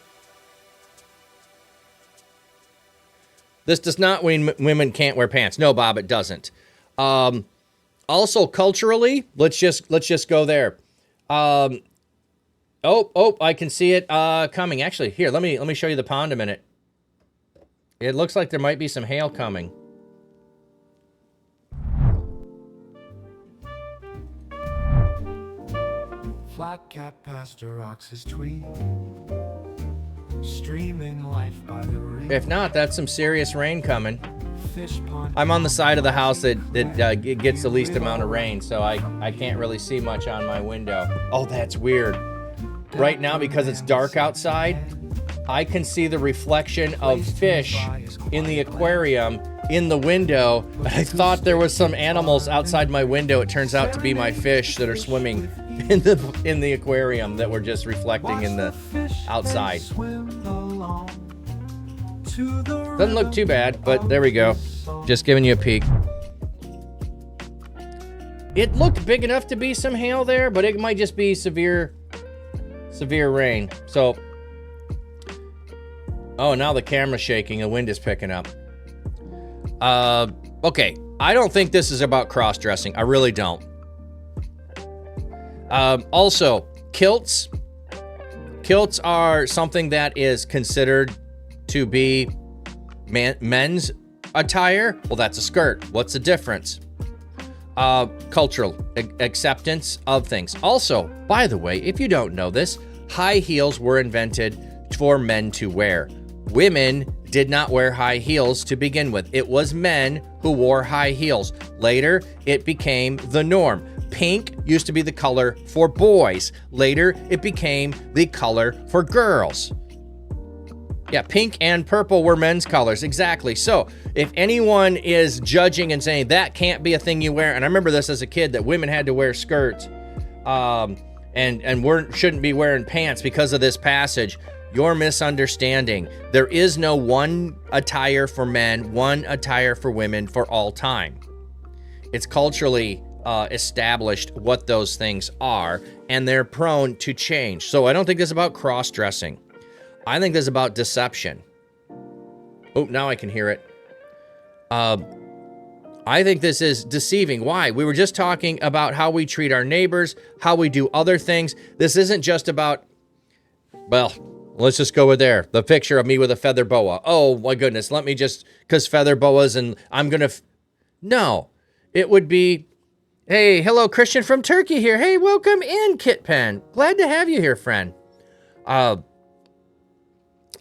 C: This does not mean women can't wear pants. No, Bob, it doesn't. Also, culturally, let's just go there. Oh, I can see it coming. Actually, here, let me show you the pond a minute. It looks like there might be some hail coming.
A: Flat cat pastor rocks his tweed, streaming life by the reed.
C: If not, that's some serious rain coming.
A: Fish pond.
C: I'm on the side of the house that gets the least amount of rain, so I can't really see much on my window. Oh, that's weird. Right now, because it's dark outside, I can see the reflection of fish in the aquarium in the window. I thought there was some animals outside my window. It turns out to be my fish that are swimming in the aquarium that were just reflecting in the outside. Doesn't look too bad, but there we go. Just giving you a peek. It looked big enough to be some hail there, but it might just be severe rain. So, oh, now the camera's shaking. The wind is picking up. Okay. I don't think this is about cross-dressing. I really don't. Also, kilts. Kilts are something that is considered to be men's attire. Well, that's a skirt. What's the difference? Cultural acceptance of things. Also, by the way, if you don't know this, high heels were invented for men to wear. Women did not wear high heels to begin with. It was men who wore high heels. Later, it became the norm. Pink used to be the color for boys. Later, it became the color for girls. Yeah, pink and purple were men's colors, exactly. So if anyone is judging and saying that can't be a thing you wear, and I remember this as a kid, that women had to wear skirts and shouldn't be wearing pants because of this passage, you're misunderstanding. There is no one attire for men, one attire for women for all time. It's culturally established what those things are, and they're prone to change. So I don't think this is about cross-dressing. I think this is about deception. Oh, now I can hear it. I think this is deceiving. Why? We were just talking about how we treat our neighbors, how we do other things. This isn't just about, well, let's just go with there. The picture of me with a feather boa. Oh, my goodness. Let me just, because feather boas and I'm going to, no. It would be, hey, hello, Christian from Turkey here. Hey, welcome in, Kit Pen. Glad to have you here, friend.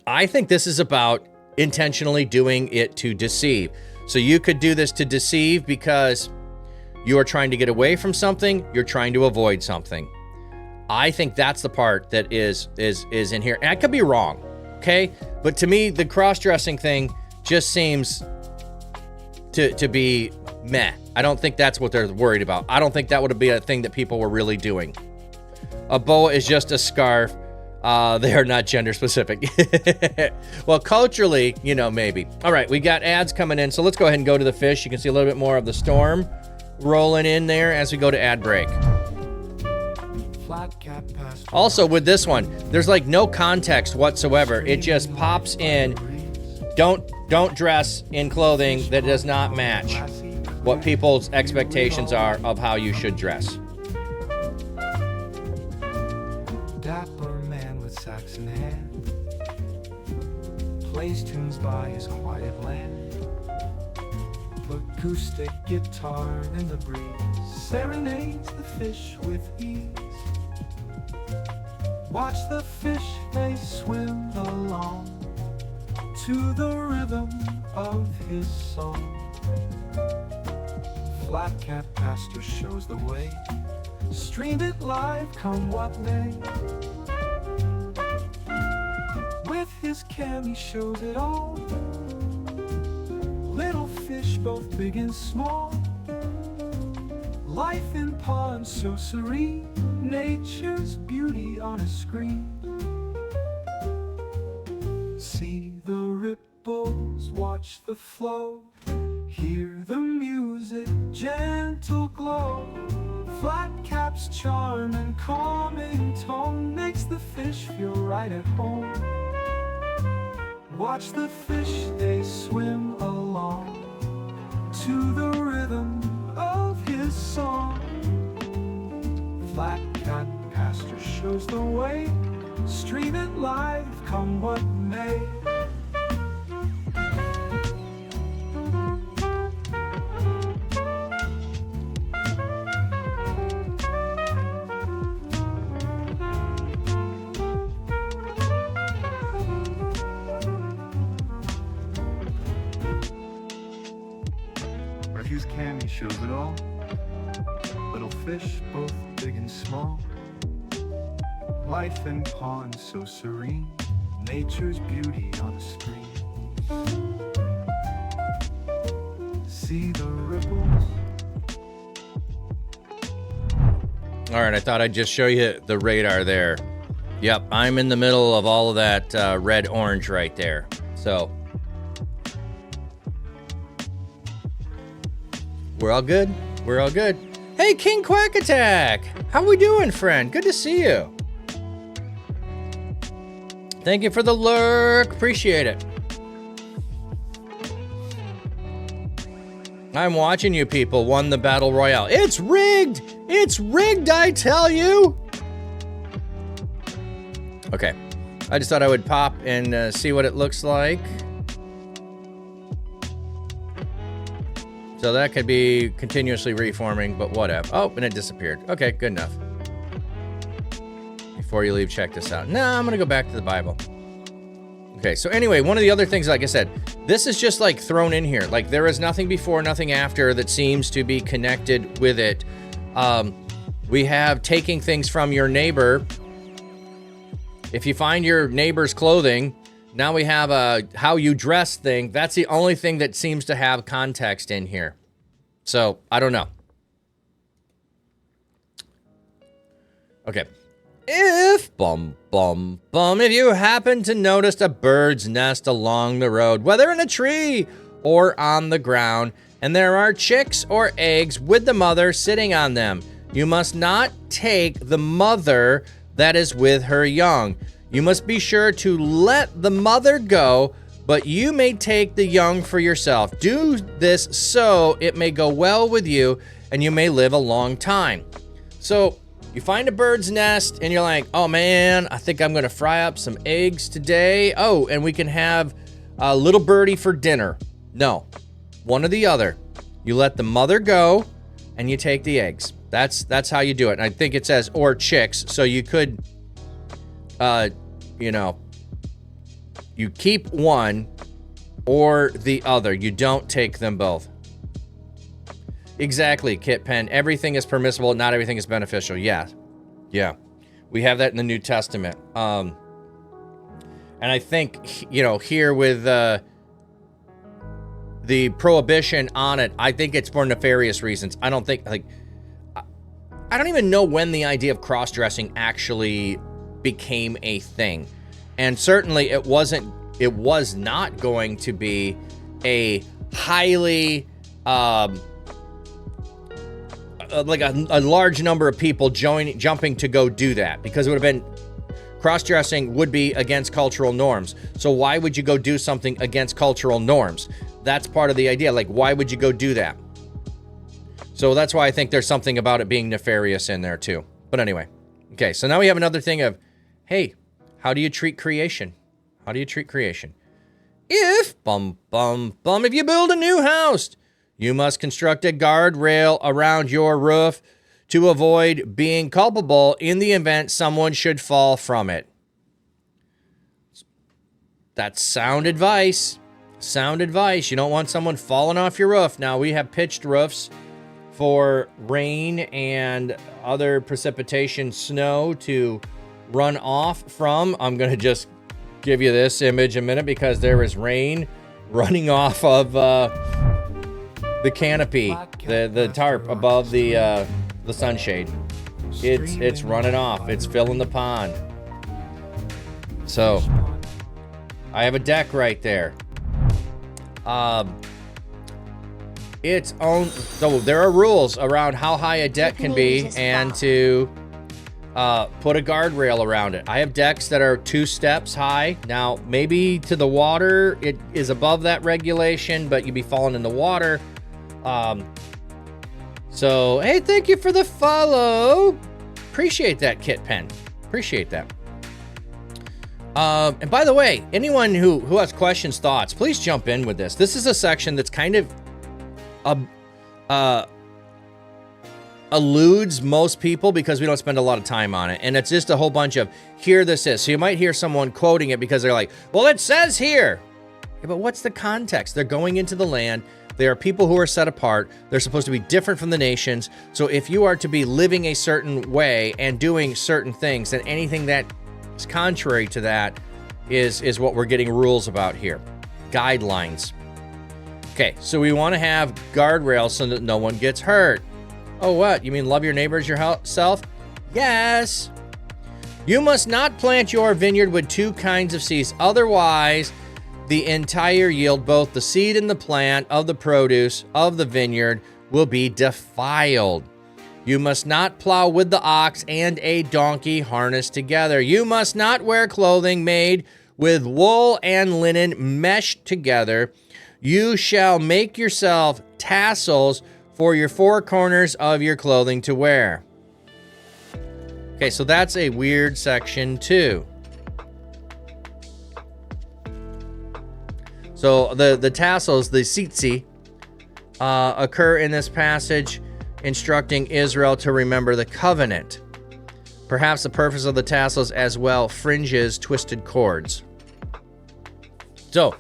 C: I think this is about intentionally doing it to deceive. So you could do this to deceive because you are trying to get away from something, you're trying to avoid something. I think that's the part that is in here. And I could be wrong, okay? But to me, the cross-dressing thing just seems to be meh. I don't think that's what they're worried about. I don't think that would be a thing that people were really doing. A boa is just a scarf. They are not gender specific. Well, culturally, you know, maybe. All right, we got ads coming in, so let's go ahead and go to the fish. You can see a little bit more of the storm rolling in there as we go to ad break. Also, with this one, there's like no context whatsoever. It just pops in. Don't dress in clothing that does not match what people's expectations are of how you should dress.
A: Dapper man with sax in hand plays tunes by his quiet land. Acoustic guitar in the breeze serenades the fish with ease. Watch the fish, they swim along to the rhythm of his song. Flat cat pastor shows the way. Stream it live, come what may. With his cam he shows it all. Little fish both big and small. Life in pond so serene. Nature's beauty on a screen. See the ripples, watch the flow. Hear the music, gentle glow. Flat cap soap's charm and calming tone makes the fish feel right at home. Watch the fish, they swim along to the rhythm of his song. Flat Cat Pasture shows the way, stream it live, come what may. Refuse Cammy shows it all. Little fish, both big and small. Life in pond so serene, nature's beauty on a screen. See the ripples.
C: All right, I thought I'd just show you the radar there. Yep, I'm in the middle of all of that red-orange right there. So we're all good. We're all good. Hey, King Quack Attack. How we doing, friend? Good to see you. Thank you for the lurk. Appreciate it. I'm watching you people won the Battle Royale. It's rigged. It's rigged, I tell you. Okay. I just thought I would pop and see what it looks like. So that could be continuously reforming, but whatever. Oh, and it disappeared. Okay, good enough. Before you leave, check this out. No, I'm going to go back to the Bible. Okay, so anyway, one of the other things, like I said, this is just like thrown in here. Like there is nothing before, nothing after that seems to be connected with it. We have taking things from your neighbor. If you find your neighbor's clothing, now we have a how you dress thing. That's the only thing that seems to have context in here. So, I don't know. Okay. If if you happen to notice a bird's nest along the road, whether in a tree or on the ground, and there are chicks or eggs with the mother sitting on them, you must not take the mother that is with her young. You must be sure to let the mother go, but you may take the young for yourself. Do this so it may go well with you and you may live a long time. So you find a bird's nest and you're like, oh man, I think I'm gonna fry up some eggs today. Oh, and we can have a little birdie for dinner. No, one or the other. You let the mother go and you take the eggs. That's how you do it. And I think it says or chicks, so you could you know, you keep one or the other. You don't take them both. Exactly, Kit Pen. Everything is permissible. Not everything is beneficial. Yeah. Yeah. We have that in the New Testament. And I think, you know, here with the prohibition on it, I think it's for nefarious reasons. I don't think, like, I don't even know when the idea of cross-dressing actually became a thing. And certainly it was not going to be a highly like a large number of people jumping to go do that, because it would have been cross-dressing would be against cultural norms. So why would you go do something against cultural norms? That's part of the idea. Like, why would you go do that? So that's why I think there's something about it being nefarious in there too. But anyway, okay, so now we have another thing of, hey, how do you treat creation? How do you treat creation? If if you build a new house, you must construct a guardrail around your roof to avoid being culpable in the event someone should fall from it. That's sound advice. Sound advice. You don't want someone falling off your roof. Now, we have pitched roofs for rain and other precipitation, snow to run off from. I'm going to just give you this image a minute because there is rain running off of the canopy, the tarp above the sunshade. It's running off. It's filling the pond. So I have a deck right there. its own. So there are rules around how high a deck can be and to put a guardrail around it. I have decks that are 2 steps high. Now, maybe to the water, it is above that regulation, but you'd be falling in the water. So, hey, thank you for the follow. Appreciate that, Kit Pen. Appreciate that. And by the way, anyone who has questions, thoughts, please jump in with this. This is a section that's kind of eludes most people because we don't spend a lot of time on it. And it's just a whole bunch of, here this is. So you might hear someone quoting it because they're like, well, it says here. Yeah, but what's the context? They're going into the land. They are people who are set apart. They're supposed to be different from the nations. So if you are to be living a certain way and doing certain things, then anything that is contrary to that is what we're getting rules about here. Guidelines. Okay, so we want to have guardrails so that no one gets hurt. Oh, what? You mean love your neighbor as yourself? Yes. You must not plant your vineyard with 2 kinds of seeds. Otherwise, the entire yield, both the seed and the plant of the produce of the vineyard, will be defiled. You must not plow with the ox and a donkey harnessed together. You must not wear clothing made with wool and linen meshed together. You shall make yourself tassels for your 4 corners of your clothing to wear. Okay, so that's a weird section too. So the tassels, the tzitzi, occur in this passage, instructing Israel to remember the covenant. Perhaps the purpose of the tassels as well, fringes, twisted cords. So,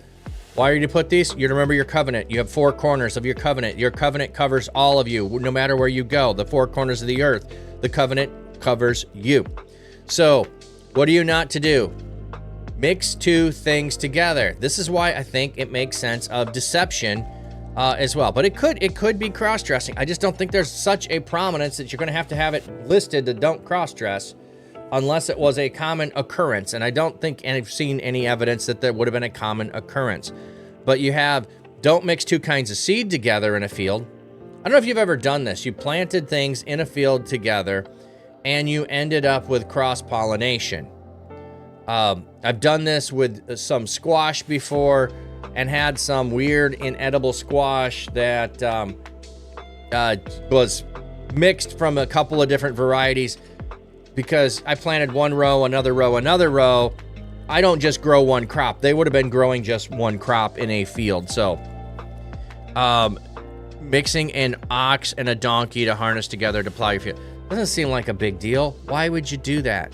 C: why are you to put these? You remember your covenant. You have 4 corners of your covenant. Your covenant covers all of you, no matter where you go. The 4 corners of the earth. The covenant covers you. So, what are you not to do? Mix 2 things together. This is why I think it makes sense of deception as well. But it could be cross-dressing. I just don't think there's such a prominence that you're going to have it listed to don't cross-dress unless it was a common occurrence. And I don't think I've seen any evidence that there would have been a common occurrence. But you have, don't mix 2 kinds of seed together in a field. I don't know if you've ever done this. You planted things in a field together and you ended up with cross-pollination. I've done this with some squash before and had some weird inedible squash that was mixed from a couple of different varieties because I planted one row, another row, another row. I don't just grow one crop. They would have been growing just one crop in a field. So mixing an ox and a donkey to harness together to plow your field doesn't seem like a big deal. Why would you do that?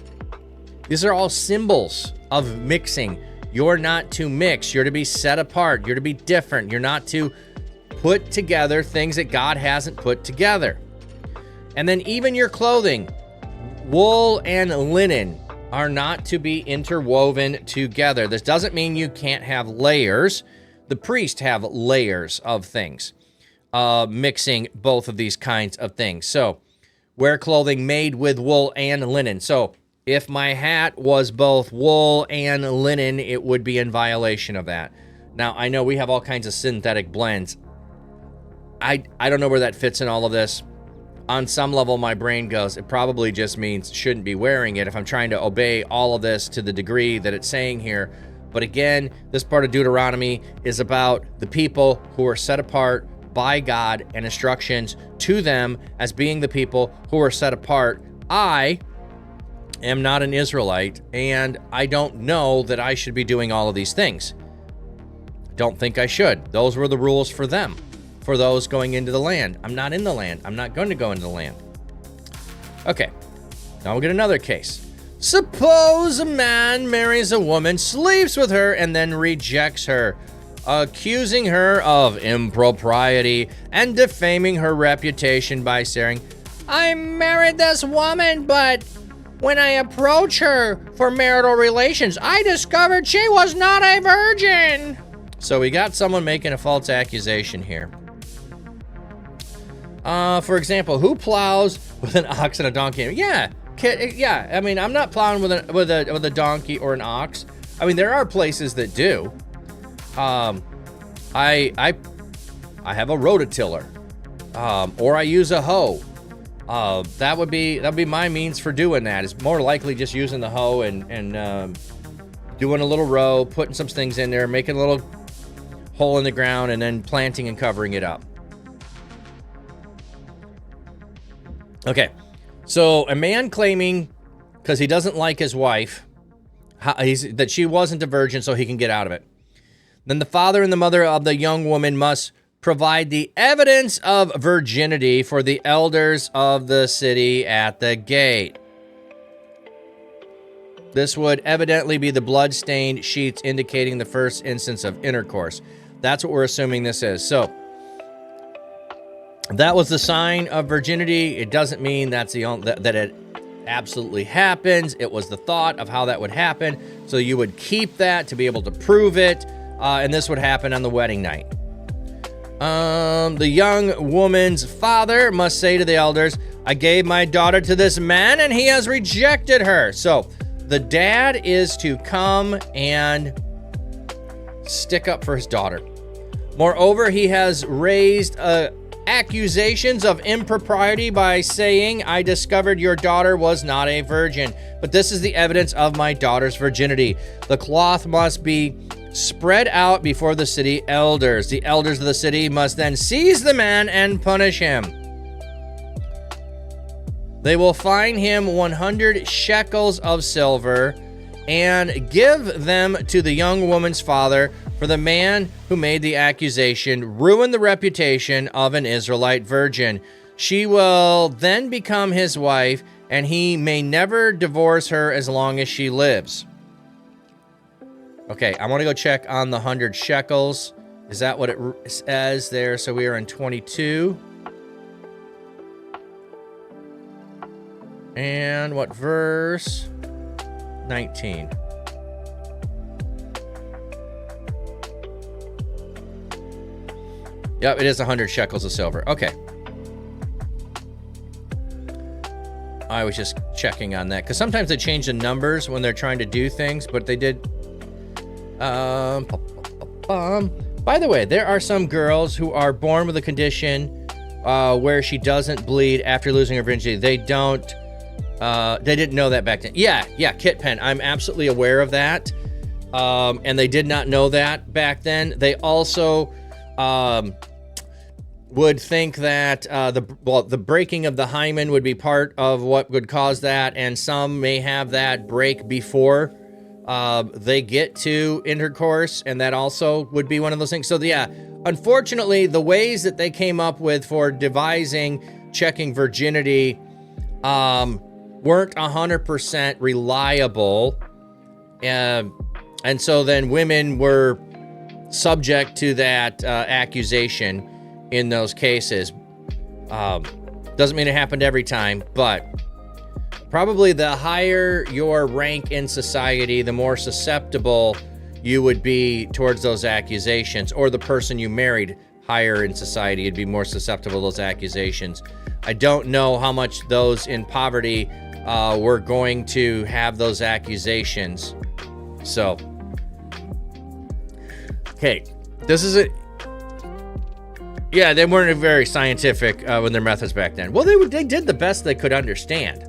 C: These are all symbols of mixing. You're not to mix. You're to be set apart. You're to be different. You're not to put together things that God hasn't put together. And then even your clothing, wool and linen are not to be interwoven together. This doesn't mean you can't have layers. The priests have layers of things, mixing both of these kinds of things. So wear clothing made with wool and linen. So if my hat was both wool and linen, it would be in violation of that. Now, I know we have all kinds of synthetic blends. I don't know where that fits in all of this. On some level, my brain goes, it probably just means shouldn't be wearing it if I'm trying to obey all of this to the degree that it's saying here. But again, this part of Deuteronomy is about the people who are set apart by God and instructions to them as being the people who are set apart. I am not an Israelite, and I don't know that I should be doing all of these things. Don't think I should. Those were the rules for them, for those going into the land. I'm not in the land. I'm not going to go into the land. Okay, now we'll get another case. Suppose a man marries a woman, sleeps with her, and then rejects her, accusing her of impropriety and defaming her reputation by saying, I married this woman, but when I approached her for marital relations, I discovered she was not a virgin. So we got someone making a false accusation here. For example, who plows with an ox and a donkey? Yeah. I mean, I'm not plowing with a donkey or an ox. I mean, there are places that do. I I have a rototiller, or I use a hoe. That'd be my means for doing that. It's more likely just using the hoe and doing a little row, putting some things in there, making a little hole in the ground, and then planting and covering it up. Okay, so a man claiming, because he doesn't like his wife, that she wasn't a virgin so he can get out of it. Then the father and the mother of the young woman must provide the evidence of virginity for the elders of the city at the gate. This would evidently be the blood-stained sheets indicating the first instance of intercourse. That's what we're assuming this is. So that was the sign of virginity. It doesn't mean that's that it absolutely happens. It was the thought of how that would happen. So you would keep that to be able to prove it, and this would happen on the wedding night. The young woman's father must say to the elders, I gave my daughter to this man and he has rejected her. So the dad is to come and stick up for his daughter. Moreover, he has raised accusations of impropriety by saying, I discovered your daughter was not a virgin, but this is the evidence of my daughter's virginity. The cloth must be spread out before the city elders. The elders of the city must then seize the man and punish him. They will fine him 100 shekels of silver and give them to the young woman's father, for the man who made the accusation ruined the reputation of an Israelite virgin. She will then become his wife, and he may never divorce her as long as she lives. Okay, I want to go check on the 100 shekels. Is that what it says there? So we are in 22. And what verse? 19. Yep, it is 100 shekels of silver. Okay. I was just checking on that, because sometimes they change the numbers when they're trying to do things, but they did. By the way, there are some girls who are born with a condition where she doesn't bleed after losing her virginity. They didn't know that back then. Yeah, Kit Pen. I'm absolutely aware of that. And they did not know that back then. They also would think that the breaking of the hymen would be part of what would cause that, and some may have that break before they get to intercourse, and that also would be one of those things. So yeah, unfortunately, the ways that they came up with for devising checking virginity weren't 100% reliable, and so then women were subject to that accusation in those cases. Doesn't mean it happened every time, but probably the higher your rank in society, the more susceptible you would be towards those accusations, or the person you married higher in society, you'd be more susceptible to those accusations. I don't know how much those in poverty were going to have those accusations. So, okay, this is it. Yeah, they weren't very scientific when their methods back then. Well, they did the best they could understand.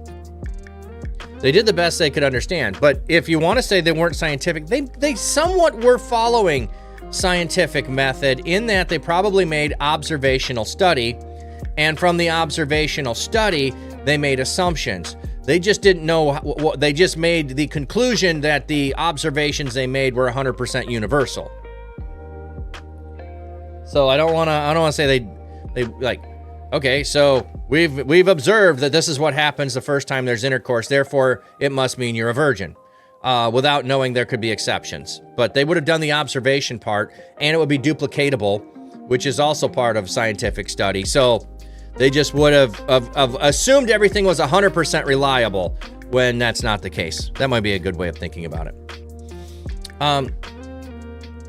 C: They did the best they could understand. But if you want to say they weren't scientific, they somewhat were following scientific method, in that they probably made observational study, and from the observational study, they made assumptions. They just didn't know. They just made the conclusion that the observations they made were 100% universal. So I don't want to say they like, okay, so we've observed that this is what happens the first time there's intercourse, therefore it must mean you're a virgin, without knowing there could be exceptions. But they would have done the observation part, and it would be duplicatable, which is also part of scientific study. So they just would have assumed everything was 100% reliable, when that's not the case. That might be a good way of thinking about it.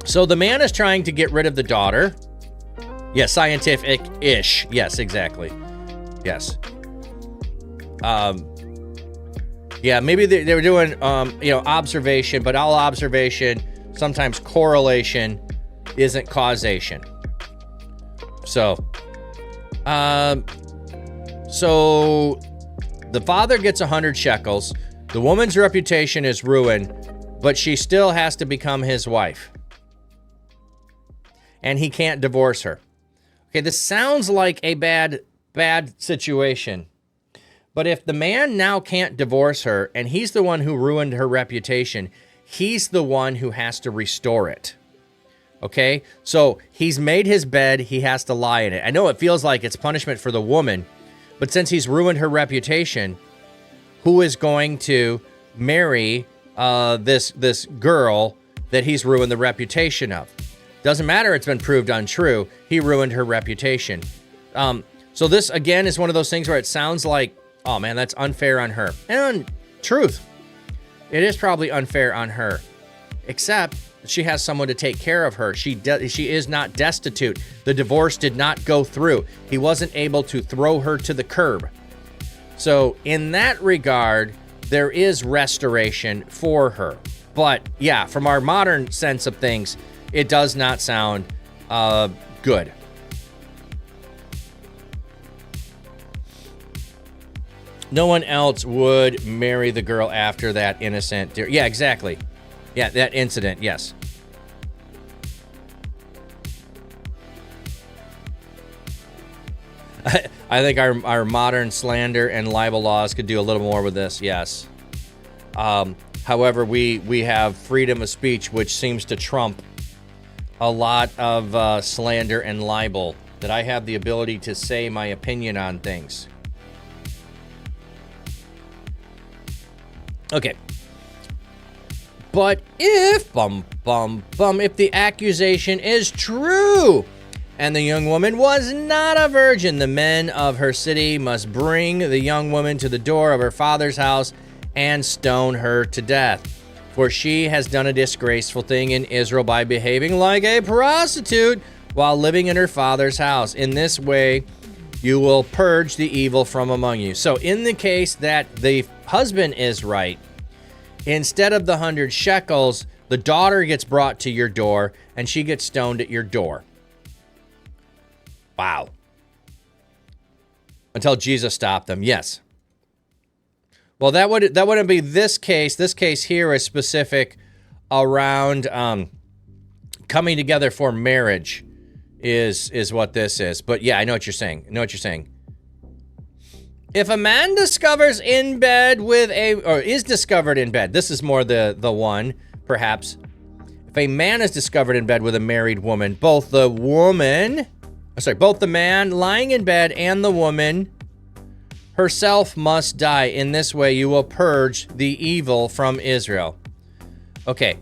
C: So the man is trying to get rid of the daughter. Yeah, scientific-ish. Yes, exactly. Yes. Yeah, maybe they were doing, observation, but all observation, sometimes correlation isn't causation. So, so the father gets 100 shekels. The woman's reputation is ruined, but she still has to become his wife. And he can't divorce her. Okay, this sounds like a bad situation. But if the man now can't divorce her, and he's the one who ruined her reputation, he's the one who has to restore it. Okay? So he's made his bed, he has to lie in it. I know it feels like it's punishment for the woman, but since he's ruined her reputation, who is going to marry this girl that he's ruined the reputation of? Doesn't matter, it's been proved untrue. He ruined her reputation. So this, again, is one of those things where it sounds like, oh man, that's unfair on her. And truth, it is probably unfair on her. Except she has someone to take care of her. She is not destitute. The divorce did not go through. He wasn't able to throw her to the curb. So in that regard, there is restoration for her. But yeah, from our modern sense of things, it does not sound good. No one else would marry the girl after that innocent. Yeah, exactly. Yeah, that incident, yes. I think our modern slander and libel laws could do a little more with this, yes. However, we have freedom of speech, which seems to trump a lot of slander and libel, that I have the ability to say my opinion on things. Okay. But if, if the accusation is true, and the young woman was not a virgin, the men of her city must bring the young woman to the door of her father's house and stone her to death. For she has done a disgraceful thing in Israel by behaving like a prostitute while living in her father's house. In this way, you will purge the evil from among you. So in the case that the husband is right, instead of the 100 shekels, the daughter gets brought to your door and she gets stoned at your door. Wow. Until Jesus stopped them, yes. Well, that wouldn't be this case. This case here is specific around coming together for marriage is what this is. But yeah, I know what you're saying. If a man discovers in bed with or is discovered in bed, this is more the one, perhaps. If a man is discovered in bed with a married woman, both the man lying in bed and the woman herself must die. In this way, you will purge the evil from Israel. Okay.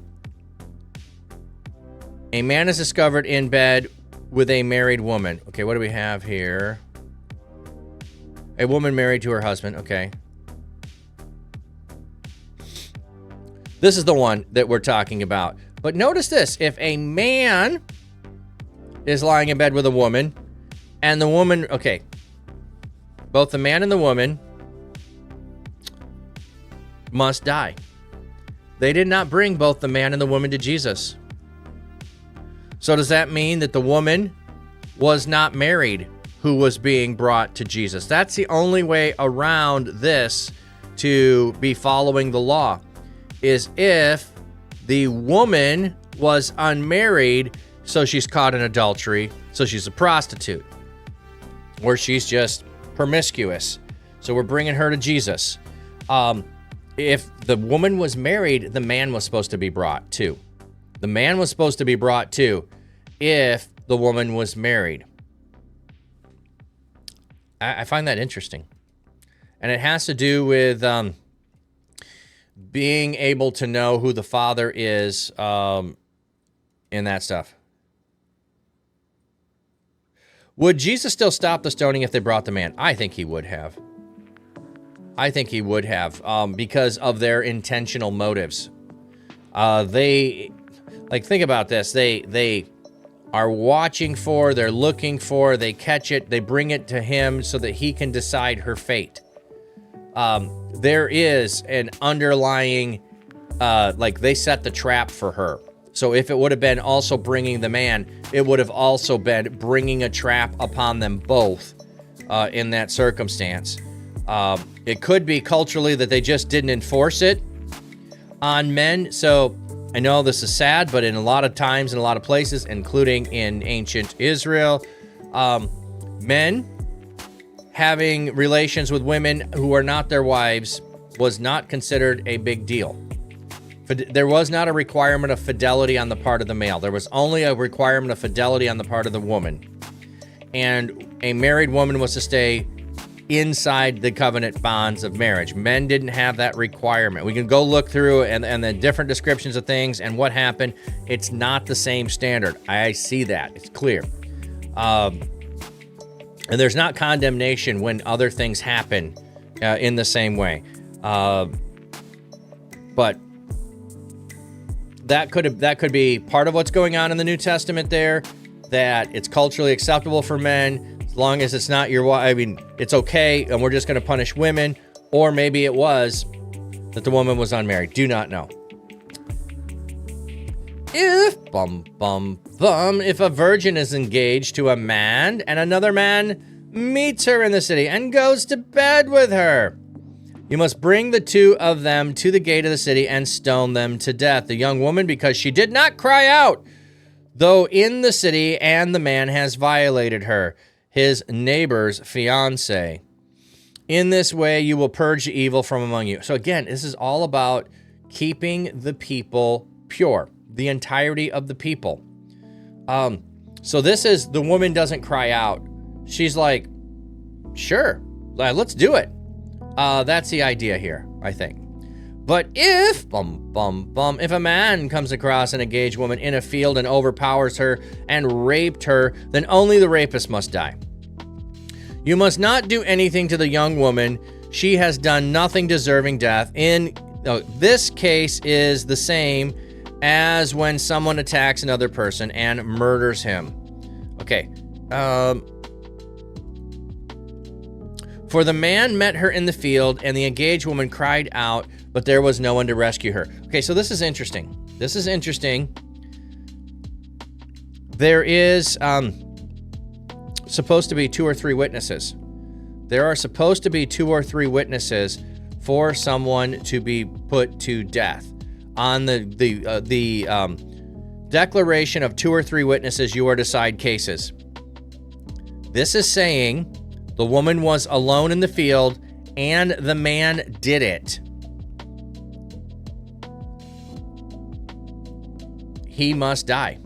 C: A man is discovered in bed with a married woman. Okay, what do we have here? A woman married to her husband. Okay. This is the one that we're talking about. But notice this. If a man is lying in bed with a woman, and the woman, okay, both the man and the woman must die. They did not bring both the man and the woman to Jesus. So does that mean that the woman was not married who was being brought to Jesus? That's the only way around this to be following the law, is if the woman was unmarried, so she's caught in adultery, so she's a prostitute, or she's just promiscuous, so we're bringing her to Jesus. If the woman was married, the man was supposed to be brought too. The man was supposed to be brought too if the woman was married. I find that interesting. And it has to do with being able to know who the father is in that stuff. Would Jesus still stop the stoning if they brought the man? I think he would have. Because of their intentional motives. Think about this. They are watching for, they're looking for, they catch it, they bring it to him so that he can decide her fate. There is an underlying, they set the trap for her. So if it would have been also bringing the man, it would have also been bringing a trap upon them both in that circumstance. It could be culturally that they just didn't enforce it on men. So I know this is sad, but in a lot of times, in a lot of places, including in ancient Israel, men having relations with women who are not their wives was not considered a big deal. There was not a requirement of fidelity on the part of the male. There was only a requirement of fidelity on the part of the woman. And a married woman was to stay inside the covenant bonds of marriage. Men didn't have that requirement. We can go look through and the different descriptions of things and what happened. It's not the same standard. I see that. It's clear. And there's not condemnation when other things happen in the same way. But that could be part of what's going on in the New Testament there, that it's culturally acceptable for men as long as it's not your wife. I mean, it's okay, and we're just going to punish women. Or maybe it was that the woman was unmarried. Do not know. If if a virgin is engaged to a man and another man meets her in the city and goes to bed with her, you must bring the two of them to the gate of the city and stone them to death. The young woman, because she did not cry out, though in the city, and the man has violated her, his neighbor's fiance. In this way, you will purge the evil from among you. So again, this is all about keeping the people pure, the entirety of the people. So this is, the woman doesn't cry out. She's like, sure, let's do it. That's the idea here, I think. But if a man comes across an engaged woman in a field and overpowers her and raped her, then only the rapist must die. You must not do anything to the young woman. She has done nothing deserving death. This case is the same as when someone attacks another person and murders him. Okay. For the man met her in the field, and the engaged woman cried out, but there was no one to rescue her. Okay, so this is interesting. There is supposed to be 2 or 3 witnesses. There are supposed to be 2 or 3 witnesses for someone to be put to death. On the declaration of 2 or 3 witnesses, you are to decide cases. This is saying the woman was alone in the field and the man did it. He must die.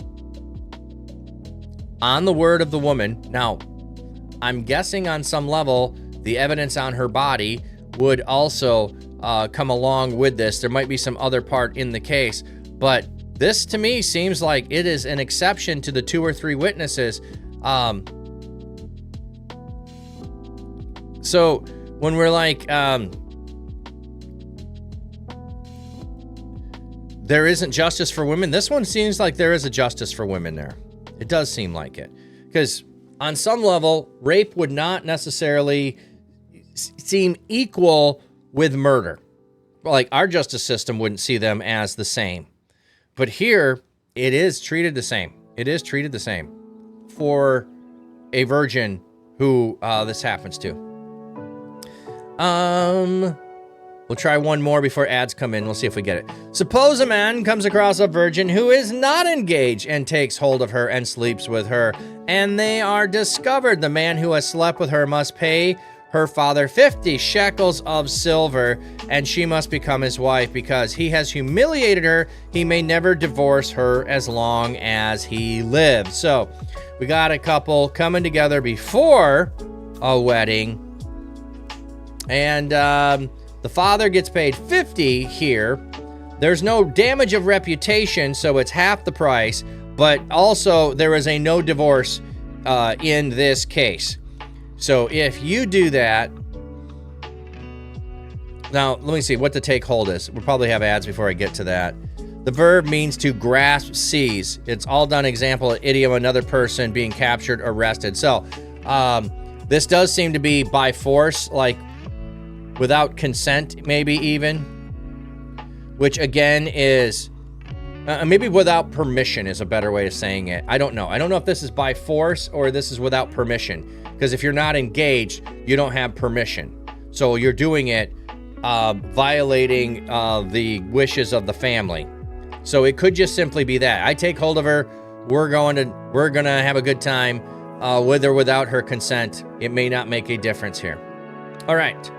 C: On the word of the woman. Now, I'm guessing on some level, the evidence on her body would also come along with this. There might be some other part in the case, but this to me seems like it is an exception to the 2 or 3 witnesses. So when we're like, there isn't justice for women, this one seems like there is a justice for women there. It does seem like it. Because on some level, rape would not necessarily seem equal with murder. Like, our justice system wouldn't see them as the same. But here, it is treated the same. It is treated the same for a virgin who this happens to. We'll try one more before ads come in. We'll see if we get it. Suppose a man comes across a virgin who is not engaged and takes hold of her and sleeps with her, and they are discovered. The man who has slept with her must pay her father 50 shekels of silver, and she must become his wife. Because he has humiliated her, he may never divorce her as long as he lives. So we got a couple coming together before a wedding. And the father gets paid 50 here. There's no damage of reputation, so it's half the price. But also, there is a no divorce in this case. So if you do that... Now, let me see what the take hold is. We'll probably have ads before I get to that. The verb means to grasp, seize. It's all done example, idiom, another person being captured, arrested. So this does seem to be by force, like without consent, maybe even, which again is Maybe without permission is a better way of saying it. I don't know. I don't know if this is by force or this is without permission. Because if you're not engaged, you don't have permission. So you're doing it violating the wishes of the family. So it could just simply be that. I take hold of her. We're gonna have a good time with or without her consent. It may not make a difference here. All right.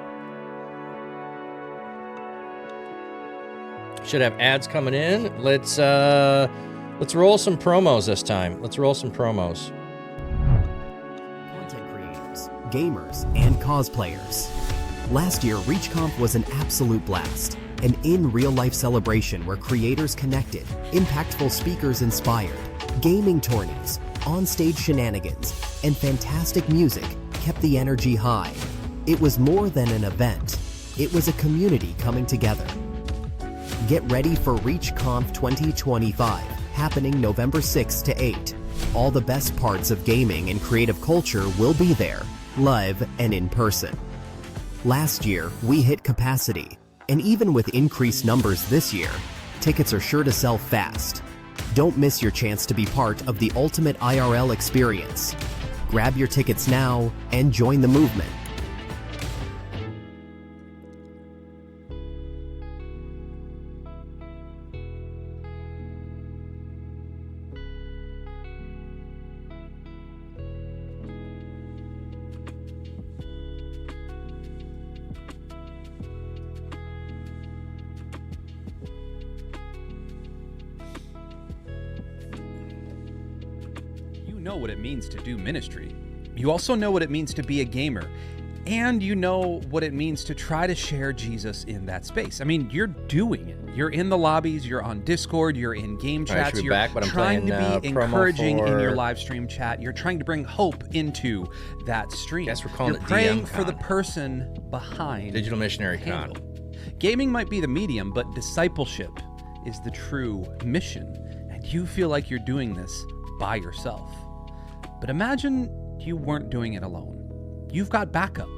C: Should have ads coming in. Let's roll some promos this time. Let's roll some promos.
E: Content creators, gamers, and cosplayers. Last year, ReachConf was an absolute blast. An in-real-life celebration where creators connected, impactful speakers inspired, gaming tourneys, on-stage shenanigans, and fantastic music kept the energy high. It was more than an event. It was a community coming together. Get ready for ReachConf 2025, happening November 6 to 8. All the best parts of gaming and creative culture will be there, live and in person. Last year, we hit capacity, and even with increased numbers this year, tickets are sure to sell fast. Don't miss your chance to be part of the ultimate IRL experience. Grab your tickets now and join the movement.
F: You know what it means to do ministry. You also know what it means to be a gamer. And you know what it means to try to share Jesus in that space. I mean, you're doing it. You're in the lobbies, you're on Discord, you're in game chats,
C: you're
F: you're trying to be
C: promo
F: encouraging in your
C: for-
F: live stream chat. You're trying to bring hope into that stream.
C: Guess we're calling
F: You're
C: it
F: praying
C: DM
F: for the
C: Con.
F: person behind
C: Digital Missionary
F: the
C: Con.
F: handle. Gaming might be the medium, but discipleship is the true mission. And you feel like you're doing this by yourself. But imagine you weren't doing it alone. You've got backup.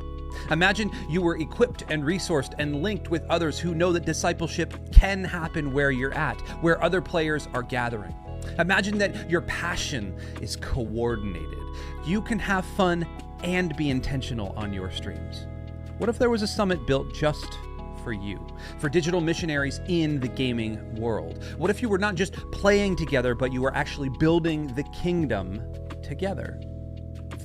F: Imagine you were equipped and resourced and linked with others who know that discipleship can happen where you're at, where other players are gathering. Imagine that your passion is coordinated. You can have fun and be intentional on your streams. What if there was a summit built just for you, for digital missionaries in the gaming world? What if you were not just playing together, but you were actually building the kingdom together?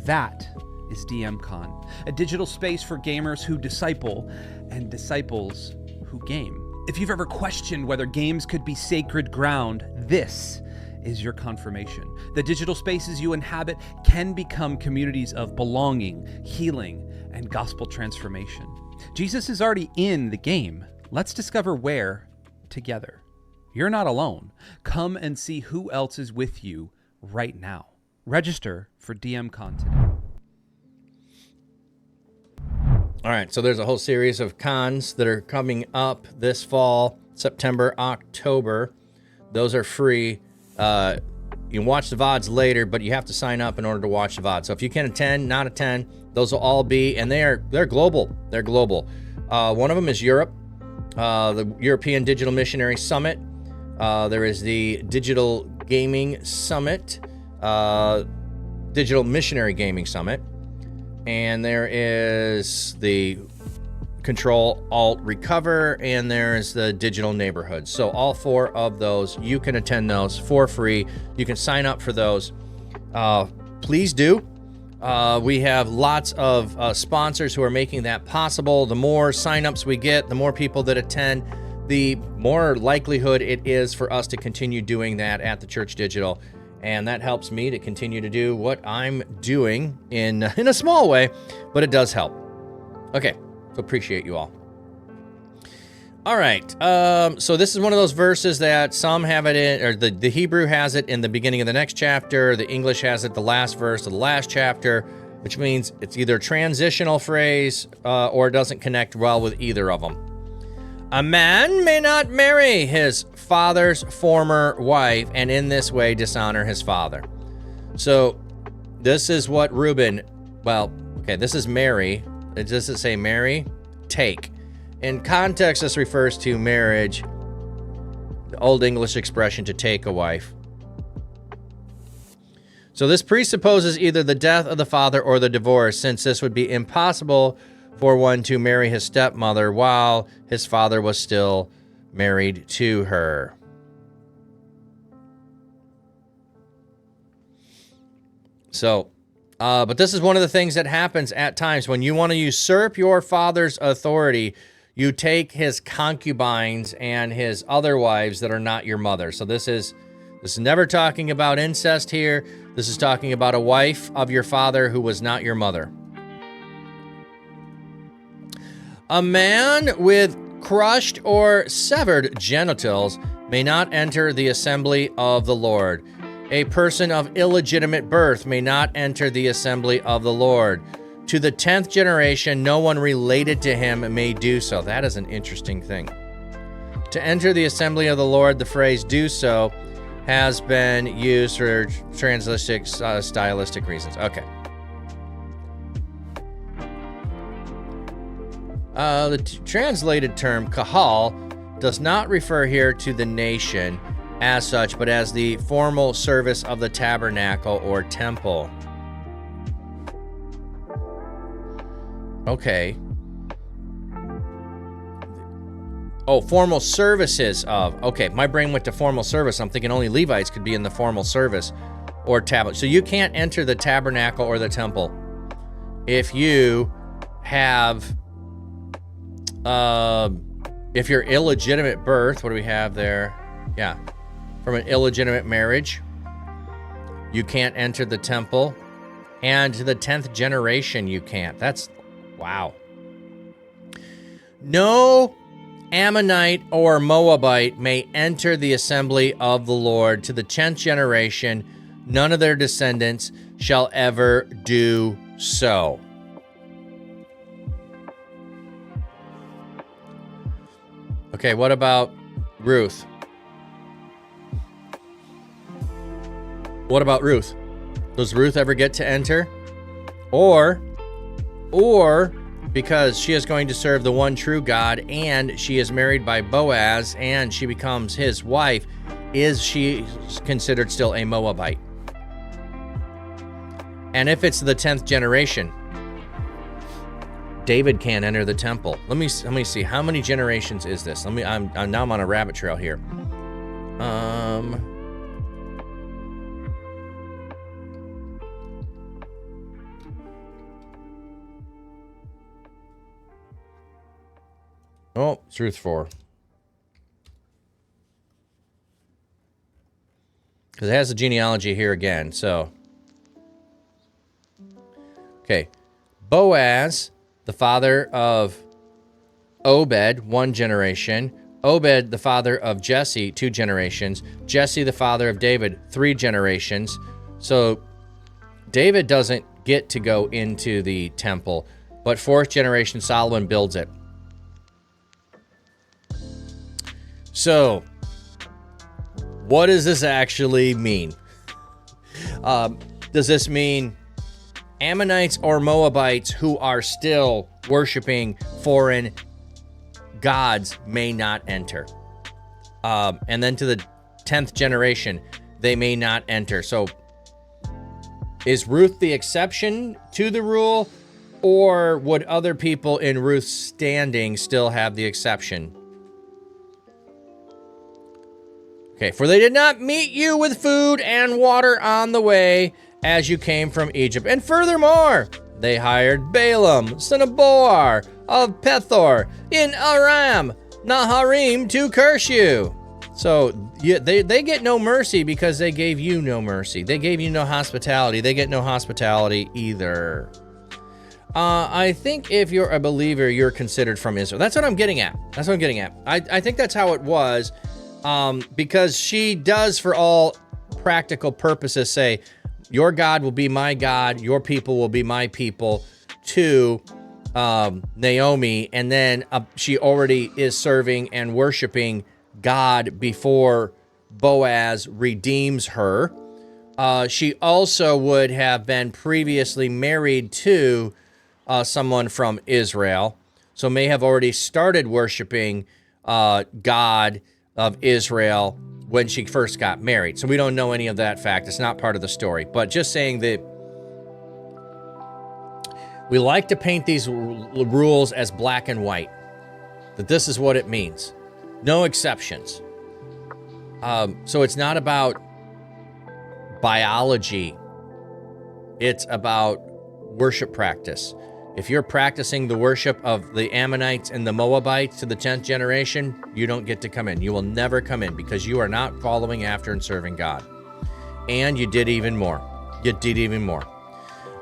F: That is DMCon, a digital space for gamers who disciple and disciples who game. If you've ever questioned whether games could be sacred ground, this is your confirmation. The digital spaces you inhabit can become communities of belonging, healing, and gospel transformation. Jesus is already in the game. Let's discover where together. You're not alone. Come and see who else is with you right now. Register for DMCon today.
C: All right, so there's a whole series of cons that are coming up this fall, September, October. Those are free. You can watch the VODs later, but you have to sign up in order to watch the VOD. So if you can attend, not attend, those will all be, and they're global. They're global. One of them is Europe, the European Digital Missionary Summit. There is the Digital Gaming Summit, Digital Missionary Gaming Summit. And there is the Control, Alt, Recover, and there's the Digital Neighborhood. So all four of those, you can attend those for free. You can sign up for those. Please do. We have lots of sponsors who are making that possible. The more signups we get, the more people that attend, the more likelihood it is for us to continue doing that at the Church Digital. And that helps me to continue to do what I'm doing in a small way, but it does help. Okay, so appreciate you all. All right, so this is one of those verses that some have it in, or the Hebrew has it in the beginning of the next chapter, the English has it the last verse of the last chapter, which means it's either a transitional phrase or it doesn't connect well with either of them. A man may not marry his father's former wife and in this way dishonor his father. So this is what Reuben, this is Mary. Does it say marry? Take. In context, this refers to marriage. the Old English expression to take a wife. So this presupposes either the death of the father or the divorce, since this would be impossible for one to marry his stepmother while his father was still married to her. So, but this is one of the things that happens at times when you want to usurp your father's authority. You take his concubines and his other wives that are not your mother. So this is never talking about incest here. This is talking about a wife of your father who was not your mother. A man with crushed or severed genitals may not enter the assembly of the Lord. A person of illegitimate birth may not enter the assembly of the Lord. To the 10th generation, no one related to him may do so. That is an interesting thing. To enter the assembly of the Lord, the phrase do so has been used for translatic, stylistic reasons. Okay. The translated term kahal does not refer here to the nation as such, but as the formal service of the tabernacle or temple. Okay. Oh, formal services of. Okay, my brain went to formal service. I'm thinking only Levites could be in the formal service or tablet. So you can't enter the tabernacle or the temple if you have, if you're illegitimate birth. What do we have there? Yeah. From an illegitimate marriage, you can't enter the temple. And to the 10th generation, you can't. That's, wow. No Ammonite or Moabite may enter the assembly of the Lord. To the 10th generation, none of their descendants shall ever do so. Okay, what about Ruth? What about Ruth? Does Ruth ever get to enter? Or because she is going to serve the one true God and she is married by Boaz and she becomes his wife, is she considered still a Moabite? And if it's the 10th generation, David can't enter the temple. Let me see. How many generations is this? I'm on a rabbit trail here. Oh, it's Ruth 4. Because it has the genealogy here again, so. Okay. Boaz, the father of Obed, 1 generation. Obed, the father of Jesse, 2 generations. Jesse, the father of David, 3 generations. So David doesn't get to go into the temple, but 4th generation Solomon builds it. So, what does this actually mean? Does this mean Ammonites or Moabites who are still worshiping foreign gods may not enter? And then to the 10th generation, they may not enter. So, is Ruth the exception to the rule, or would other people in Ruth's standing still have the exception? Okay, for they did not meet you with food and water on the way as you came from Egypt. And furthermore, they hired Balaam, son of Boar, of Pethor, in Aram, Naharim, to curse you. So they get no mercy because they gave you no mercy. They gave you no hospitality. They get no hospitality either. I think if you're a believer, you're considered from Israel. That's what I'm getting at. I think that's how it was. Because she does, for all practical purposes, say, your God will be my God, your people will be my people, to Naomi, and then she already is serving and worshiping God before Boaz redeems her. She also would have been previously married to someone from Israel, so may have already started worshiping God of Israel when she first got married. So we don't know any of that fact. It's not part of the story. But just saying that we like to paint these rules as black and white, that this is what it means. No exceptions. So it's not about biology. It's about worship practice. If you're practicing the worship of the Ammonites and the Moabites to the 10th generation, you don't get to come in. You will never come in because you are not following after and serving God. And you did even more. You did even more.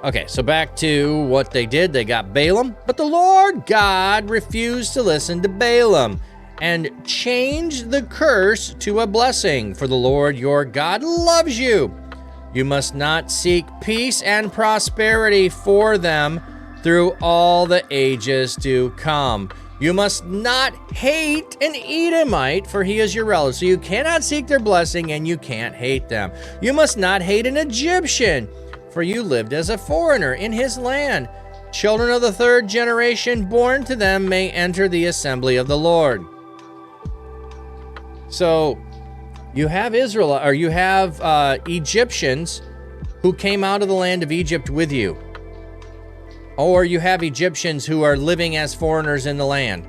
C: Okay, so back to what they did. They got Balaam, but the Lord God refused to listen to Balaam and changed the curse to a blessing. For the Lord your God loves you. You must not seek peace and prosperity for them through all the ages to come. You must not hate an Edomite, for he is your relative. So you cannot seek their blessing and you can't hate them. You must not hate an Egyptian, for you lived as a foreigner in his land. Children of the 3rd generation born to them may enter the assembly of the Lord. So you have Egyptians who came out of the land of Egypt with you. Or you have Egyptians who are living as foreigners in the land.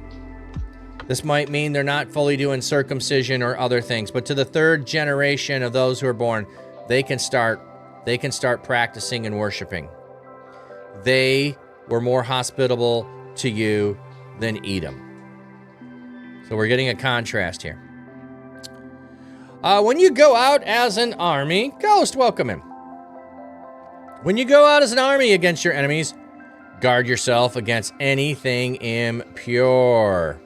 C: This might mean they're not fully doing circumcision or other things, but to the 3rd generation of those who are born, they can start practicing and worshiping. They were more hospitable to you than Edom. So we're getting a contrast here. When you go out as an army, Ghost, welcome him. When you go out as an army against your enemies, guard yourself against anything impure.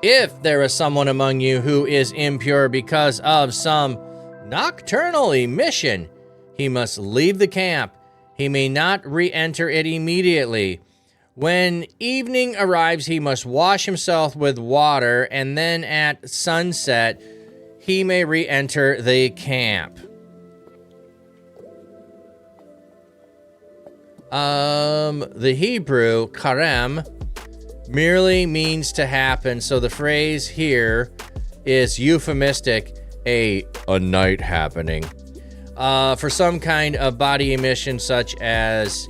C: If there is someone among you who is impure because of some nocturnal emission, he must leave the camp. He may not re-enter it immediately. When evening arrives, he must wash himself with water, and then at sunset, he may re-enter the camp. The Hebrew, karem, merely means to happen. So the phrase here is euphemistic, a night happening. For some kind of body emission such as,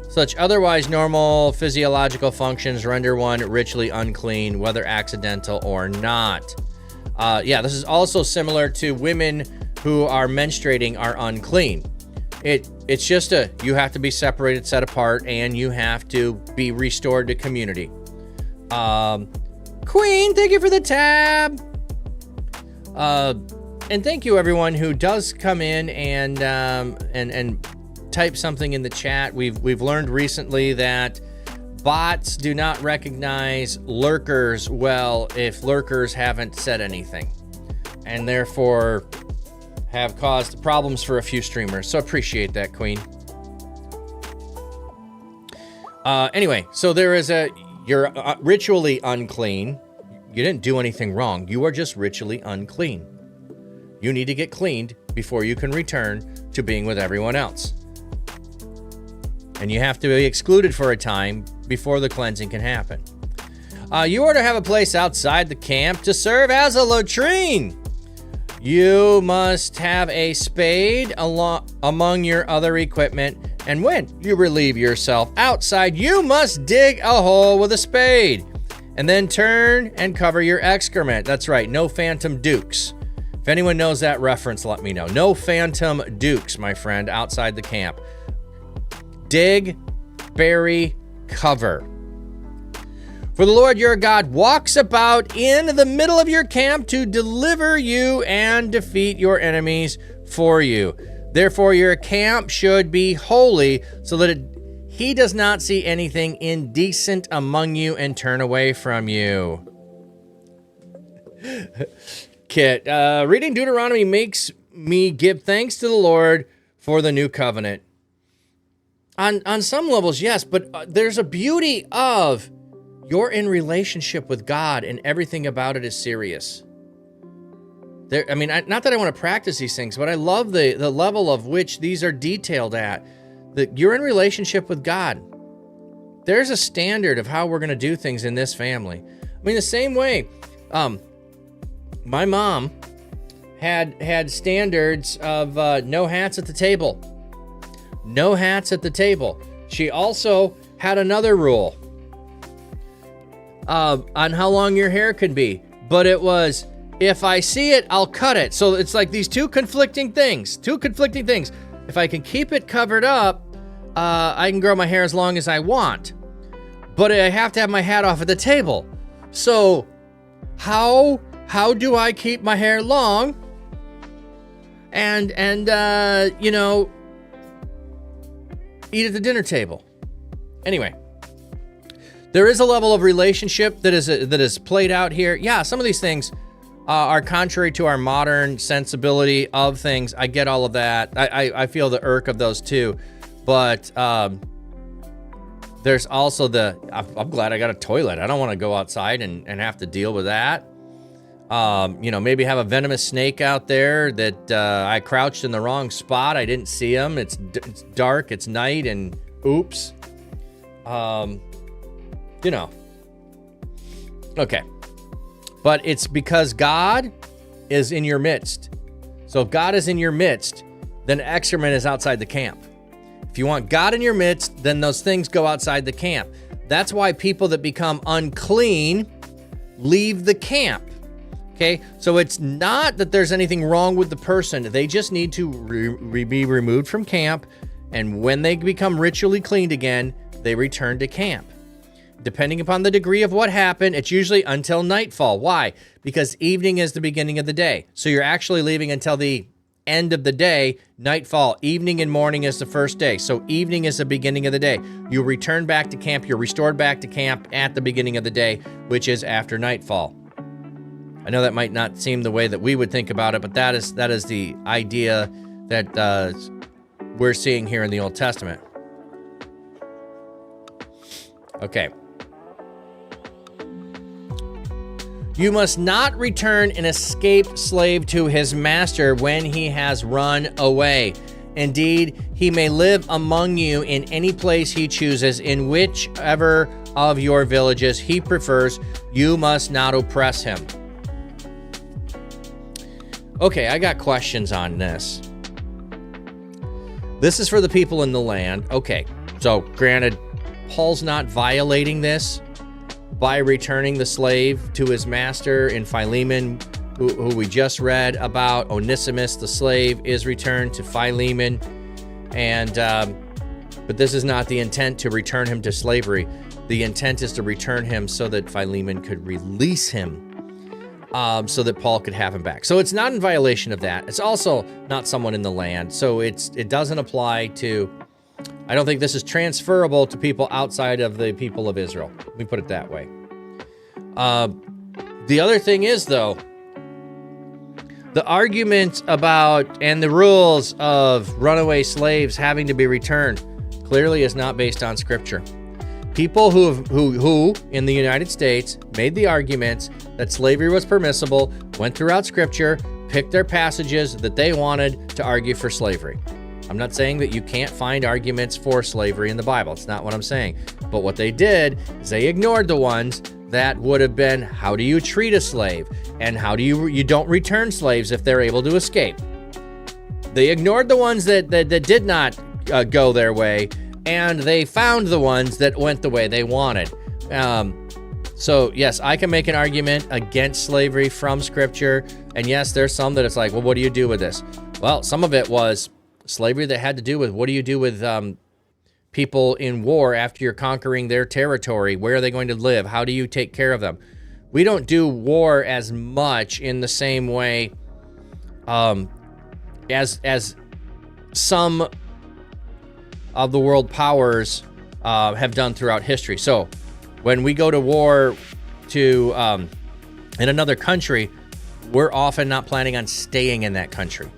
C: such otherwise normal physiological functions render one ritually unclean, whether accidental or not. This is also similar to women who are menstruating are unclean. It's just you have to be separated, set apart, and you have to be restored to community. Queen, thank you for the tab. And thank you everyone who does come in and type something in the chat. We've learned recently that bots do not recognize lurkers well if lurkers haven't said anything, and therefore have caused problems for a few streamers. So appreciate that, Queen. Anyway, so there is you're ritually unclean. You didn't do anything wrong. You are just ritually unclean. You need to get cleaned before you can return to being with everyone else. And you have to be excluded for a time before the cleansing can happen. You are to have a place outside the camp to serve as a latrine. You must have a spade among your other equipment, and when you relieve yourself outside, you must dig a hole with a spade, and then turn and cover your excrement. That's right, no phantom dukes. If anyone knows that reference, let me know. No phantom dukes, my friend, outside the camp. Dig, bury, cover. For the Lord your God walks about in the middle of your camp to deliver you and defeat your enemies for you. Therefore, your camp should be holy, so that he does not see anything indecent among you and turn away from you. Kit, reading Deuteronomy makes me give thanks to the Lord for the new covenant. On some levels, yes, but there's a beauty of you're in relationship with God and everything about it is serious. Not that I want to practice these things, but I love the level of which these are detailed at. That you're in relationship with God. there's a standard of how we're going to do things in this family. I mean, the same way, my mom had standards of no hats at the table. No hats at the table. She also had another rule on how long your hair could be. But it was, if I see it, I'll cut it. So it's like these two conflicting things. If I can keep it covered up, I can grow my hair as long as I want. But I have to have my hat off at the table. So how do I keep my hair long and you know, eat at the dinner table? Anyway, there is a level of relationship that is played out here. Yeah, some of these things are contrary to our modern sensibility of things. I get all of that. I feel the irk of those too. But there's also I'm glad I got a toilet. I don't want to go outside and have to deal with that. You know, maybe have a venomous snake out there that I crouched in the wrong spot. I didn't see him. It's dark. It's night, and oops. You know. Okay. But it's because God is in your midst. So if God is in your midst, then excrement is outside the camp. If you want God in your midst, then those things go outside the camp. That's why people that become unclean leave the camp. Okay, so it's not that there's anything wrong with the person. They just need to be removed from camp, and when they become ritually cleaned again, they return to camp. Depending upon the degree of what happened, it's usually until nightfall. Why? Because evening is the beginning of the day. So you're actually leaving until the end of the day, nightfall. Evening and morning is the first day. So evening is the beginning of the day. You return back to camp. You're restored back to camp at the beginning of the day, which is after nightfall. I know that might not seem the way that we would think about it, but that is the idea that we're seeing here in the Old Testament. Okay. You must not return an escaped slave to his master when he has run away. Indeed, he may live among you in any place he chooses, in whichever of your villages he prefers. You must not oppress him. Okay, I got questions on this. This is for the people in the land. Okay, so granted, Paul's not violating this by returning the slave to his master. In Philemon, who we just read about, Onesimus, the slave, is returned to Philemon. And but this is not the intent to return him to slavery. The intent is to return him so that Philemon could release him, so that Paul could have him back. So it's not in violation of that. It's also not someone in the land. So it doesn't apply to, I don't think this is transferable to people outside of the people of Israel. Let me put it that way. The other thing is, though, the argument about and the rules of runaway slaves having to be returned clearly is not based on Scripture. People who in the United States made the arguments that slavery was permissible, went throughout Scripture, picked their passages that they wanted to argue for slavery. I'm not saying that you can't find arguments for slavery in the Bible. It's not what I'm saying. But what they did is they ignored the ones that would have been, how do you treat a slave? And how do you don't return slaves if they're able to escape? They ignored the ones that did not go their way, and they found the ones that went the way they wanted. So yes, I can make an argument against slavery from Scripture. And yes, there's some that it's like, well, what do you do with this? Well, some of it was slavery that had to do with, what do you do with people in war after you're conquering their territory? Where are they going to live? How do you take care of them? We don't do war as much in the same way as some of the world powers have done throughout history. So when we go to war to in another country, we're often not planning on staying in that country.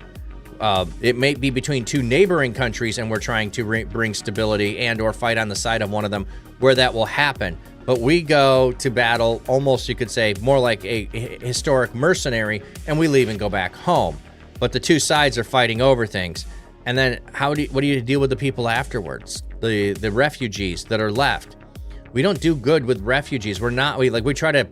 C: It may be between two neighboring countries and we're trying to bring stability and or fight on the side of one of them where that will happen. But we go to battle almost, you could say, more like a historic mercenary, and we leave and go back home. But the two sides are fighting over things. And then what do you deal with the people afterwards? The refugees that are left. We don't do good with refugees. We try to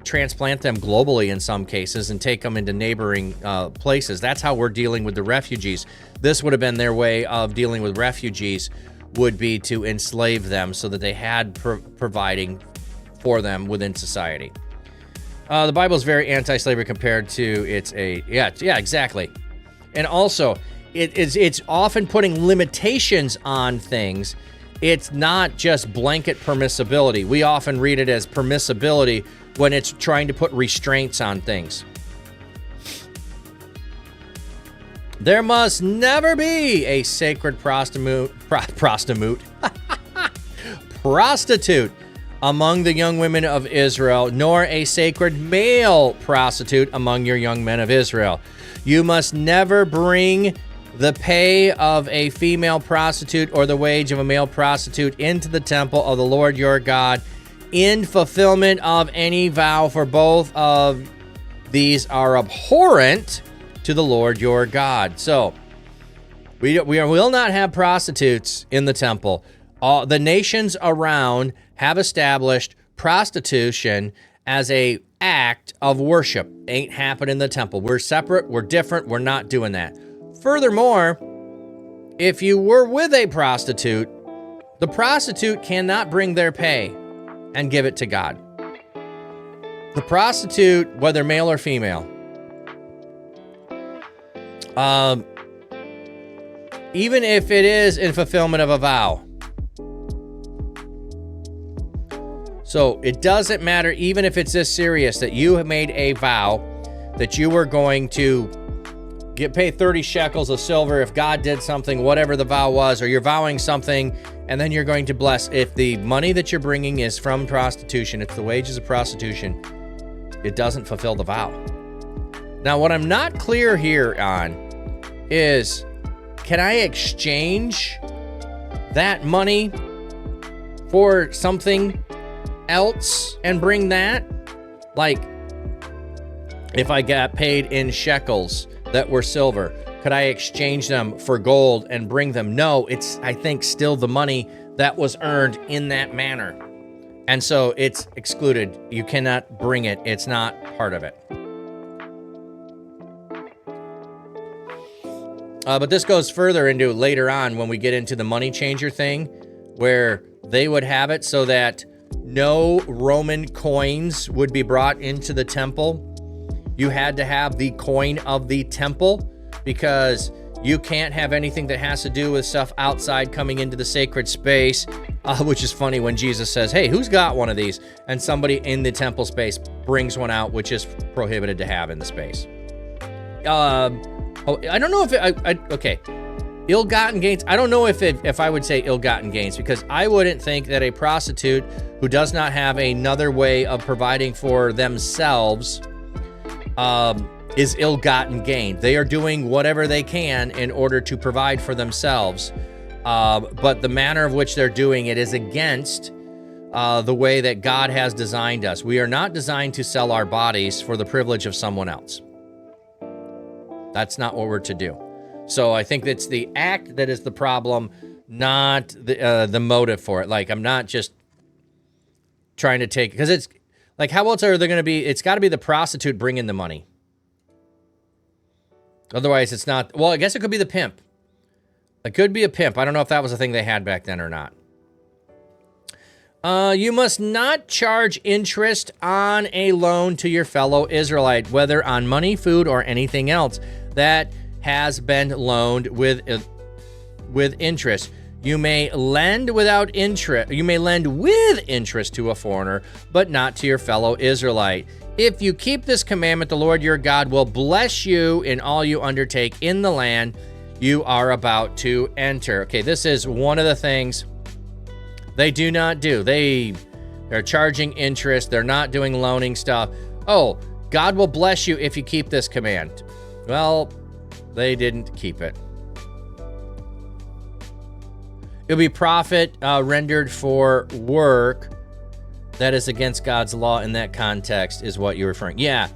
C: transplant them globally in some cases and take them into neighboring places. That's how we're dealing with the refugees. This would have been their way of dealing with refugees, would be to enslave them so that they had providing for them within society. The Bible is very anti-slavery compared to exactly. And also, it's often putting limitations on things. It's not just blanket permissibility. We often read it as permissibility when it's trying to put restraints on things. There must never be a sacred prostitute among the young women of Israel, nor a sacred male prostitute among your young men of Israel. You must never bring the pay of a female prostitute or the wage of a male prostitute into the temple of the Lord your God in fulfillment of any vow, for both of these are abhorrent to the Lord your God. So, we will not have prostitutes in the temple. The nations around have established prostitution as a act of worship. Ain't happening in the temple. We're separate. We're different. We're not doing that. Furthermore, if you were with a prostitute, the prostitute cannot bring their pay and give it to God. The prostitute, whether male or female, even if it is in fulfillment of a vow. So it doesn't matter, even if it's this serious, that you have made a vow that you were going to get paid 30 shekels of silver if God did something, whatever the vow was, or you're vowing something, and then you're going to bless. If the money that you're bringing is from prostitution, it's the wages of prostitution, it doesn't fulfill the vow. Now, what I'm not clear here on is, can I exchange that money for something else and bring that? Like, if I got paid in shekels that were silver, could I exchange them for gold and bring them? No, it's, I think, still the money that was earned in that manner. And so it's excluded. You cannot bring it. It's not part of it. But this goes further into later on when we get into the money changer thing, where they would have it so that no Roman coins would be brought into the temple. You had to have the coin of the temple, because you can't have anything that has to do with stuff outside coming into the sacred space, which is funny when Jesus says, hey, who's got one of these? And somebody in the temple space brings one out, which is prohibited to have in the space. I don't know if okay. Ill-gotten gains. I don't know if I would say ill-gotten gains, because I wouldn't think that a prostitute who does not have another way of providing for themselves is ill-gotten gain. They are doing whatever they can in order to provide for themselves, but the manner of which they're doing it is against the way that God has designed us. We are not designed to sell our bodies for the privilege of someone else. That's not what we're to do. So I think it's the act that is the problem, not the motive for it. Like, I'm not just trying to take, because it's like, how else are they going to be? It's got to be the prostitute bringing the money. Otherwise, it's not. Well, I guess it could be the pimp. It could be a pimp. I don't know if that was a thing they had back then or not. You must not charge interest on a loan to your fellow Israelite, whether on money, food, or anything else that has been loaned with interest. You may lend without interest. You may lend with interest to a foreigner, but not to your fellow Israelite. If you keep this commandment, the Lord your God will bless you in all you undertake in the land you are about to enter. Okay, this is one of the things they do not do. They're charging interest. They're not doing loaning stuff. Oh, God will bless you if you keep this command. Well, they didn't keep it. It'll be profit rendered for work that is against God's law in that context is what you're referring. Yeah.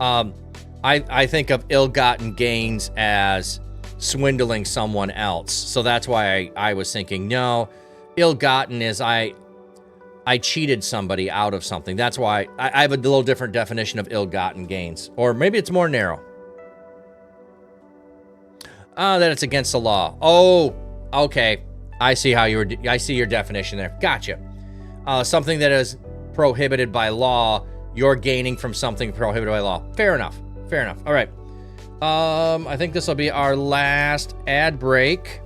C: I think of ill-gotten gains as swindling someone else. So that's why I was thinking, no, ill-gotten is I cheated somebody out of something. That's why I have a little different definition of ill-gotten gains. Or maybe it's more narrow. That it's against the law. Oh, okay. I see I see your definition there. Gotcha. Something that is prohibited by law, you're gaining from something prohibited by law. Fair enough. Fair enough. All right. I think this will be our last ad break.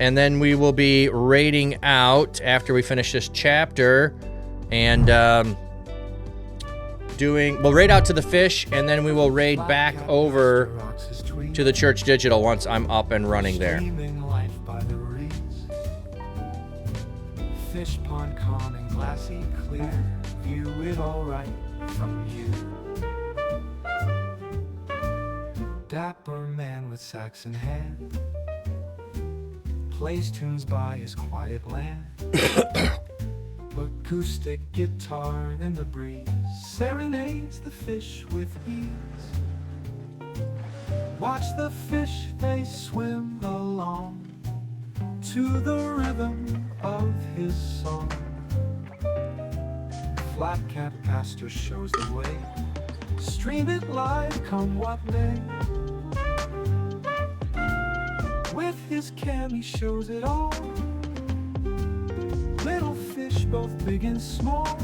C: And then we will be raiding out after we finish this chapter. And we'll raid out to the fish, and then we will raid back over to the Church Digital once I'm up and running there.
A: Life by the reeds. Fish pond calm and glassy clear. View it all right from you. Dapper man with sax in hand plays tunes by his quiet land. Acoustic guitar in the breeze serenades the fish with ease. Watch the fish, they swim along to the rhythm of his song. Flat Cat Pastor shows the way. Stream it live, come what may. With his cam he shows it all. Little fish, both big and small.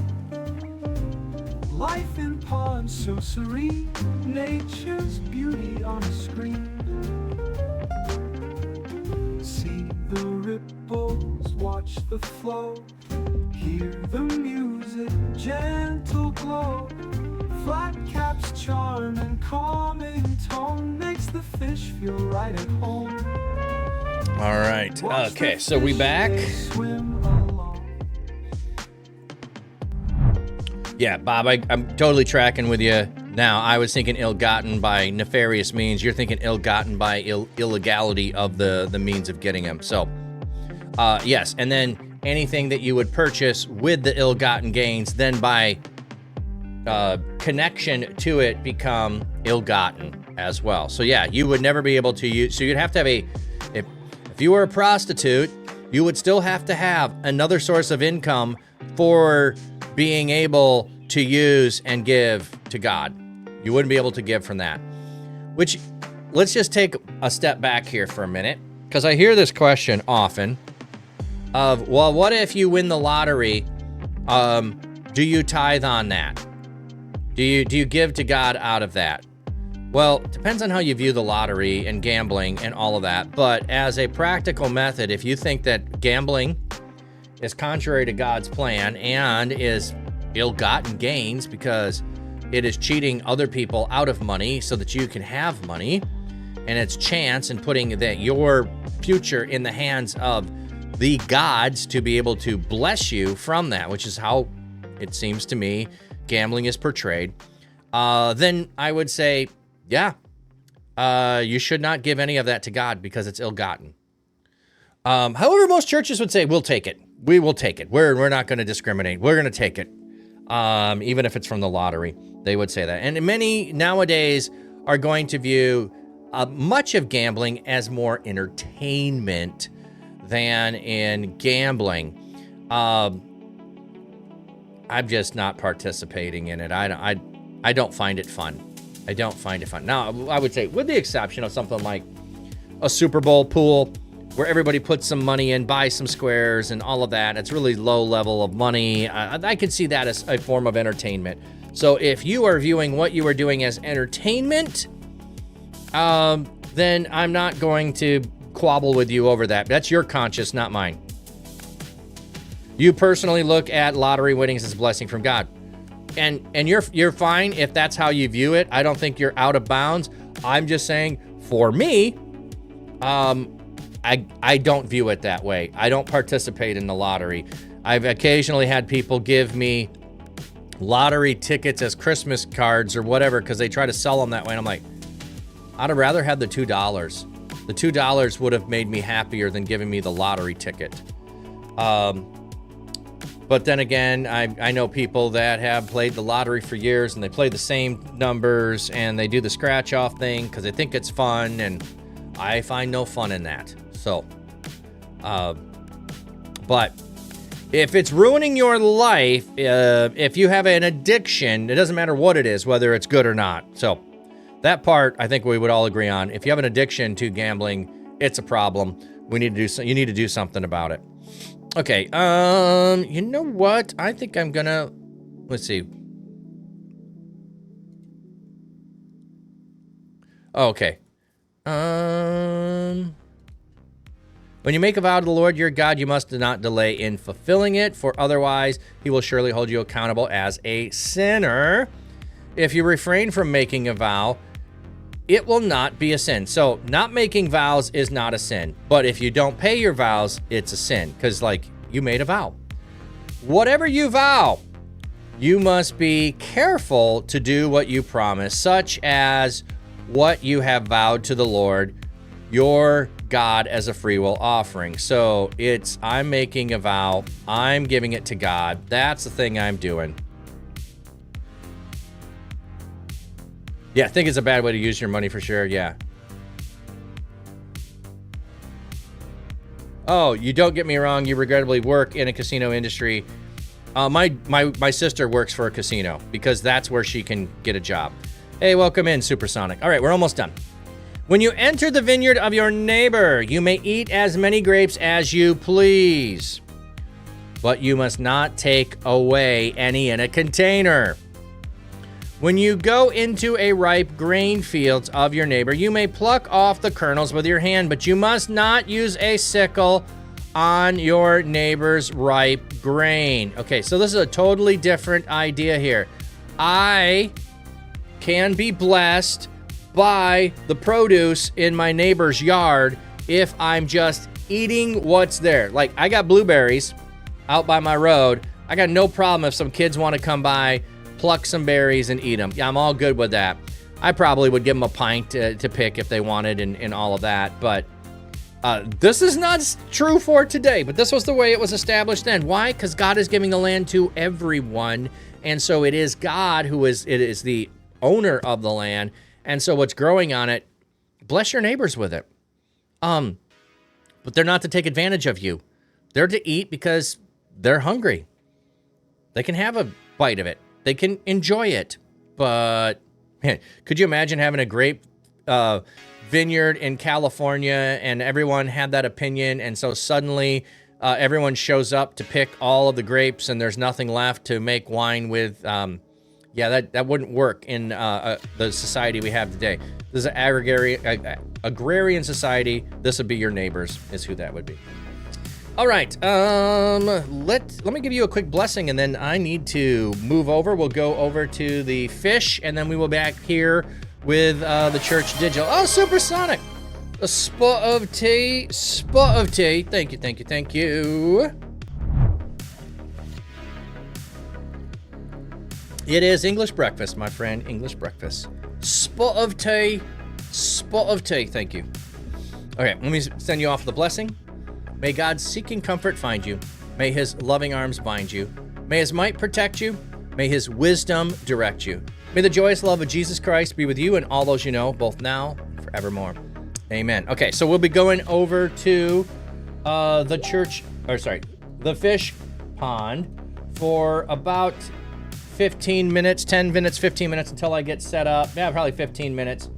A: Life in pond so serene. Nature's beauty on a screen. See the ripples, watch the flow. Hear the music, gentle glow. Flat Cap's charm and calming tone makes the fish feel right at home.
C: All right. Okay, so we back. Yeah, Bob, I'm totally tracking with you now. I was thinking ill-gotten by nefarious means. You're thinking ill-gotten by illegality of the means of getting them. So, yes. And then anything that you would purchase with the ill-gotten gains, then by connection to it become ill-gotten as well. So, yeah, you would never be able to use... So you'd have to have if you were a prostitute, you would still have to have another source of income for being able to use and give to God. You wouldn't be able to give from that. Which, let's just take a step back here for a minute, because I hear this question often of, well, what if you win the lottery? Do you tithe on that? Do you give to God out of that? Well, it depends on how you view the lottery and gambling and all of that. But as a practical method, if you think that gambling is contrary to God's plan and is ill-gotten gains because it is cheating other people out of money so that you can have money, and it's chance and putting your future in the hands of the gods to be able to bless you from that, which is how it seems to me gambling is portrayed, then I would say, yeah, you should not give any of that to God because it's ill-gotten. However, most churches would say, we'll take it. We will take it. We're not going to discriminate. We're going to take it. Even if it's from the lottery, they would say that. And many nowadays are going to view much of gambling as more entertainment than in gambling. I'm just not participating in it. I don't find it fun. I don't find it fun. Now, I would say, with the exception of something like a Super Bowl pool, where everybody puts some money in, buys some squares and all of that. It's really low level of money. I could see that as a form of entertainment. So if you are viewing what you are doing as entertainment, then I'm not going to quabble with you over that. That's your conscience, not mine. You personally look at lottery winnings as a blessing from God. And you're fine if that's how you view it. I don't think you're out of bounds. I'm just saying, for me, I don't view it that way. I don't participate in the lottery. I've occasionally had people give me lottery tickets as Christmas cards or whatever because they try to sell them that way. And I'm like, I'd have rather had the $2. The $2 would have made me happier than giving me the lottery ticket. But then again, I know people that have played the lottery for years and they play the same numbers and they do the scratch off thing because they think it's fun, and I find no fun in that. So, but If it's ruining your life, if you have an addiction, it doesn't matter what it is, whether it's good or not. So that part, I think we would all agree on. If you have an addiction to gambling, it's a problem. We need to do you need to do something about it. Okay. You know what? I think I'm gonna. Let's see. Okay. When you make a vow to the Lord your God, you must not delay in fulfilling it, for otherwise he will surely hold you accountable as a sinner. If you refrain from making a vow, it will not be a sin. So not making vows is not a sin. But if you don't pay your vows, it's a sin. Because, like, you made a vow. Whatever you vow, you must be careful to do what you promise, such as what you have vowed to the Lord your God as a free will offering. So it's, I'm making a vow, I'm giving it to God. That's the thing I'm doing. Yeah, I think it's a bad way to use your money for sure. Yeah. Oh, you don't get me wrong. You regrettably work in a casino industry. My sister works for a casino because that's where she can get a job. Hey, welcome in, Supersonic. All right, we're almost done. When you enter the vineyard of your neighbor, you may eat as many grapes as you please, but you must not take away any in a container. When you go into a ripe grain fields of your neighbor, you may pluck off the kernels with your hand, but you must not use a sickle on your neighbor's ripe grain. Okay, so this is a totally different idea here. I can be blessed by the produce in my neighbor's yard if I'm just eating what's there. Like, I got blueberries out by my road. I got no problem if some kids want to come by, pluck some berries and eat them. Yeah, I'm all good with that. I probably would give them a pint to pick if they wanted and all of that. But this is not true for today, but this was the way it was established then. Why? Because God is giving the land to everyone. And so it is God who is the owner of the land. And so what's growing on it, bless your neighbors with it. But they're not to take advantage of you. They're to eat because they're hungry. They can have a bite of it. They can enjoy it. But man, could you imagine having a grape vineyard in California and everyone had that opinion, and so suddenly everyone shows up to pick all of the grapes and there's nothing left to make wine with? Yeah, that wouldn't work in the society we have today. This is an agrarian society. This would be your neighbors, is who that would be. All right, let me give you a quick blessing, and then I need to move over. We'll go over to the fish, and then we will be back here with the church digital. Oh, Supersonic, a spot of tea. Thank you. It is English breakfast, my friend. English breakfast. Spot of tea. Thank you. Okay, let me send you off with a blessing. May God's seeking comfort find you. May his loving arms bind you. May his might protect you. May his wisdom direct you. May the joyous love of Jesus Christ be with you and all those you know, both now and forevermore. Amen. Okay, so we'll be going over to the fish pond for about 15 minutes, 10 minutes, 15 minutes until I get set up. Yeah, probably 15 minutes.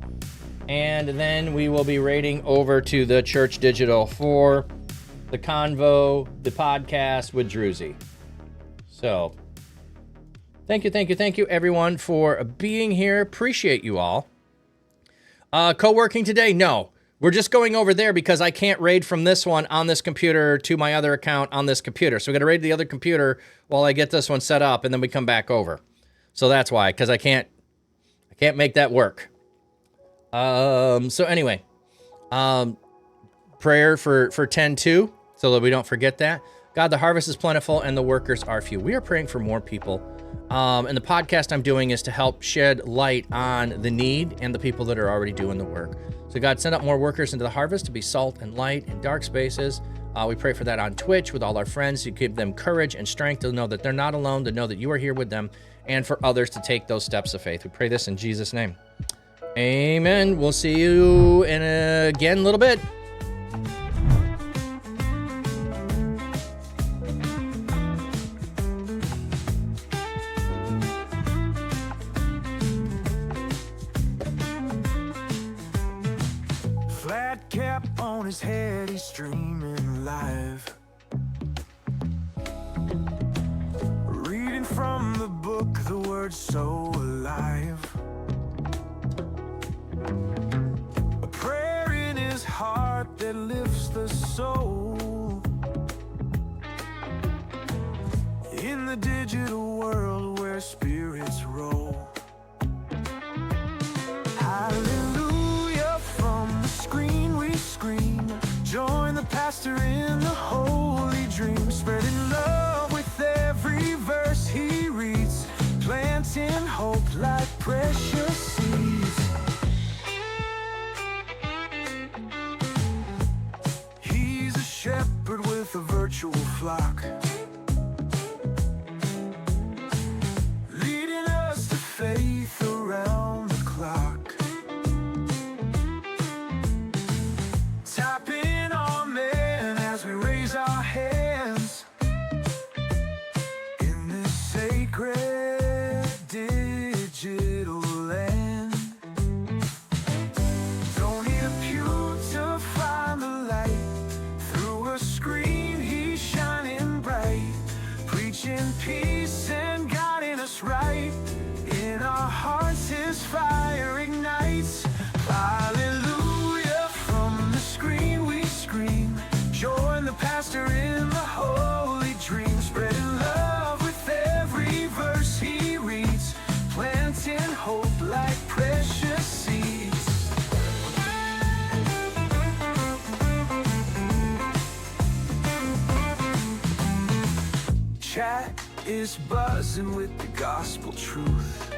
C: And then we will be raiding over to the church digital for the convo, the podcast with Druzy. So thank you everyone for being here. Appreciate you all. Co-working today? No. We're just going over there because I can't raid from this one on this computer to my other account on this computer. So we got to raid the other computer while I get this one set up, and then we come back over. So that's why, because I can't make that work. So anyway, prayer for 10-2, so that we don't forget that. God, the harvest is plentiful and the workers are few. We are praying for more people. And the podcast I'm doing is to help shed light on the need and the people that are already doing the work. So God, send out more workers into the harvest to be salt and light in dark spaces. We pray for that on Twitch with all our friends. You give them courage and strength to know that they're not alone, to know that you are here with them, and for others to take those steps of faith. We pray this in Jesus' name. Amen. We'll see you in again a little bit.
A: on his head, he's streaming live. Reading from the book, the word's so alive. A prayer in his heart that lifts the soul. In the digital world where spirits roll. Hallelujah, from the screen we scream. Join the pastor in the holy dream, spreading love with every verse he reads, planting hope like precious seeds. He's a shepherd with a virtual flock, leading us to faith around the clock. Tapping amen as we raise our hands in this sacred digital land. Don't need a pew to find the light. Through a screen he's shining bright, preaching peace and guiding us right. In our hearts his fire ignites. Hallelujah, from the screen we scream. Join the pastor in the holy dream, spreading love with every verse he reads, planting hope like precious seeds. Chat is buzzing with the gospel truth.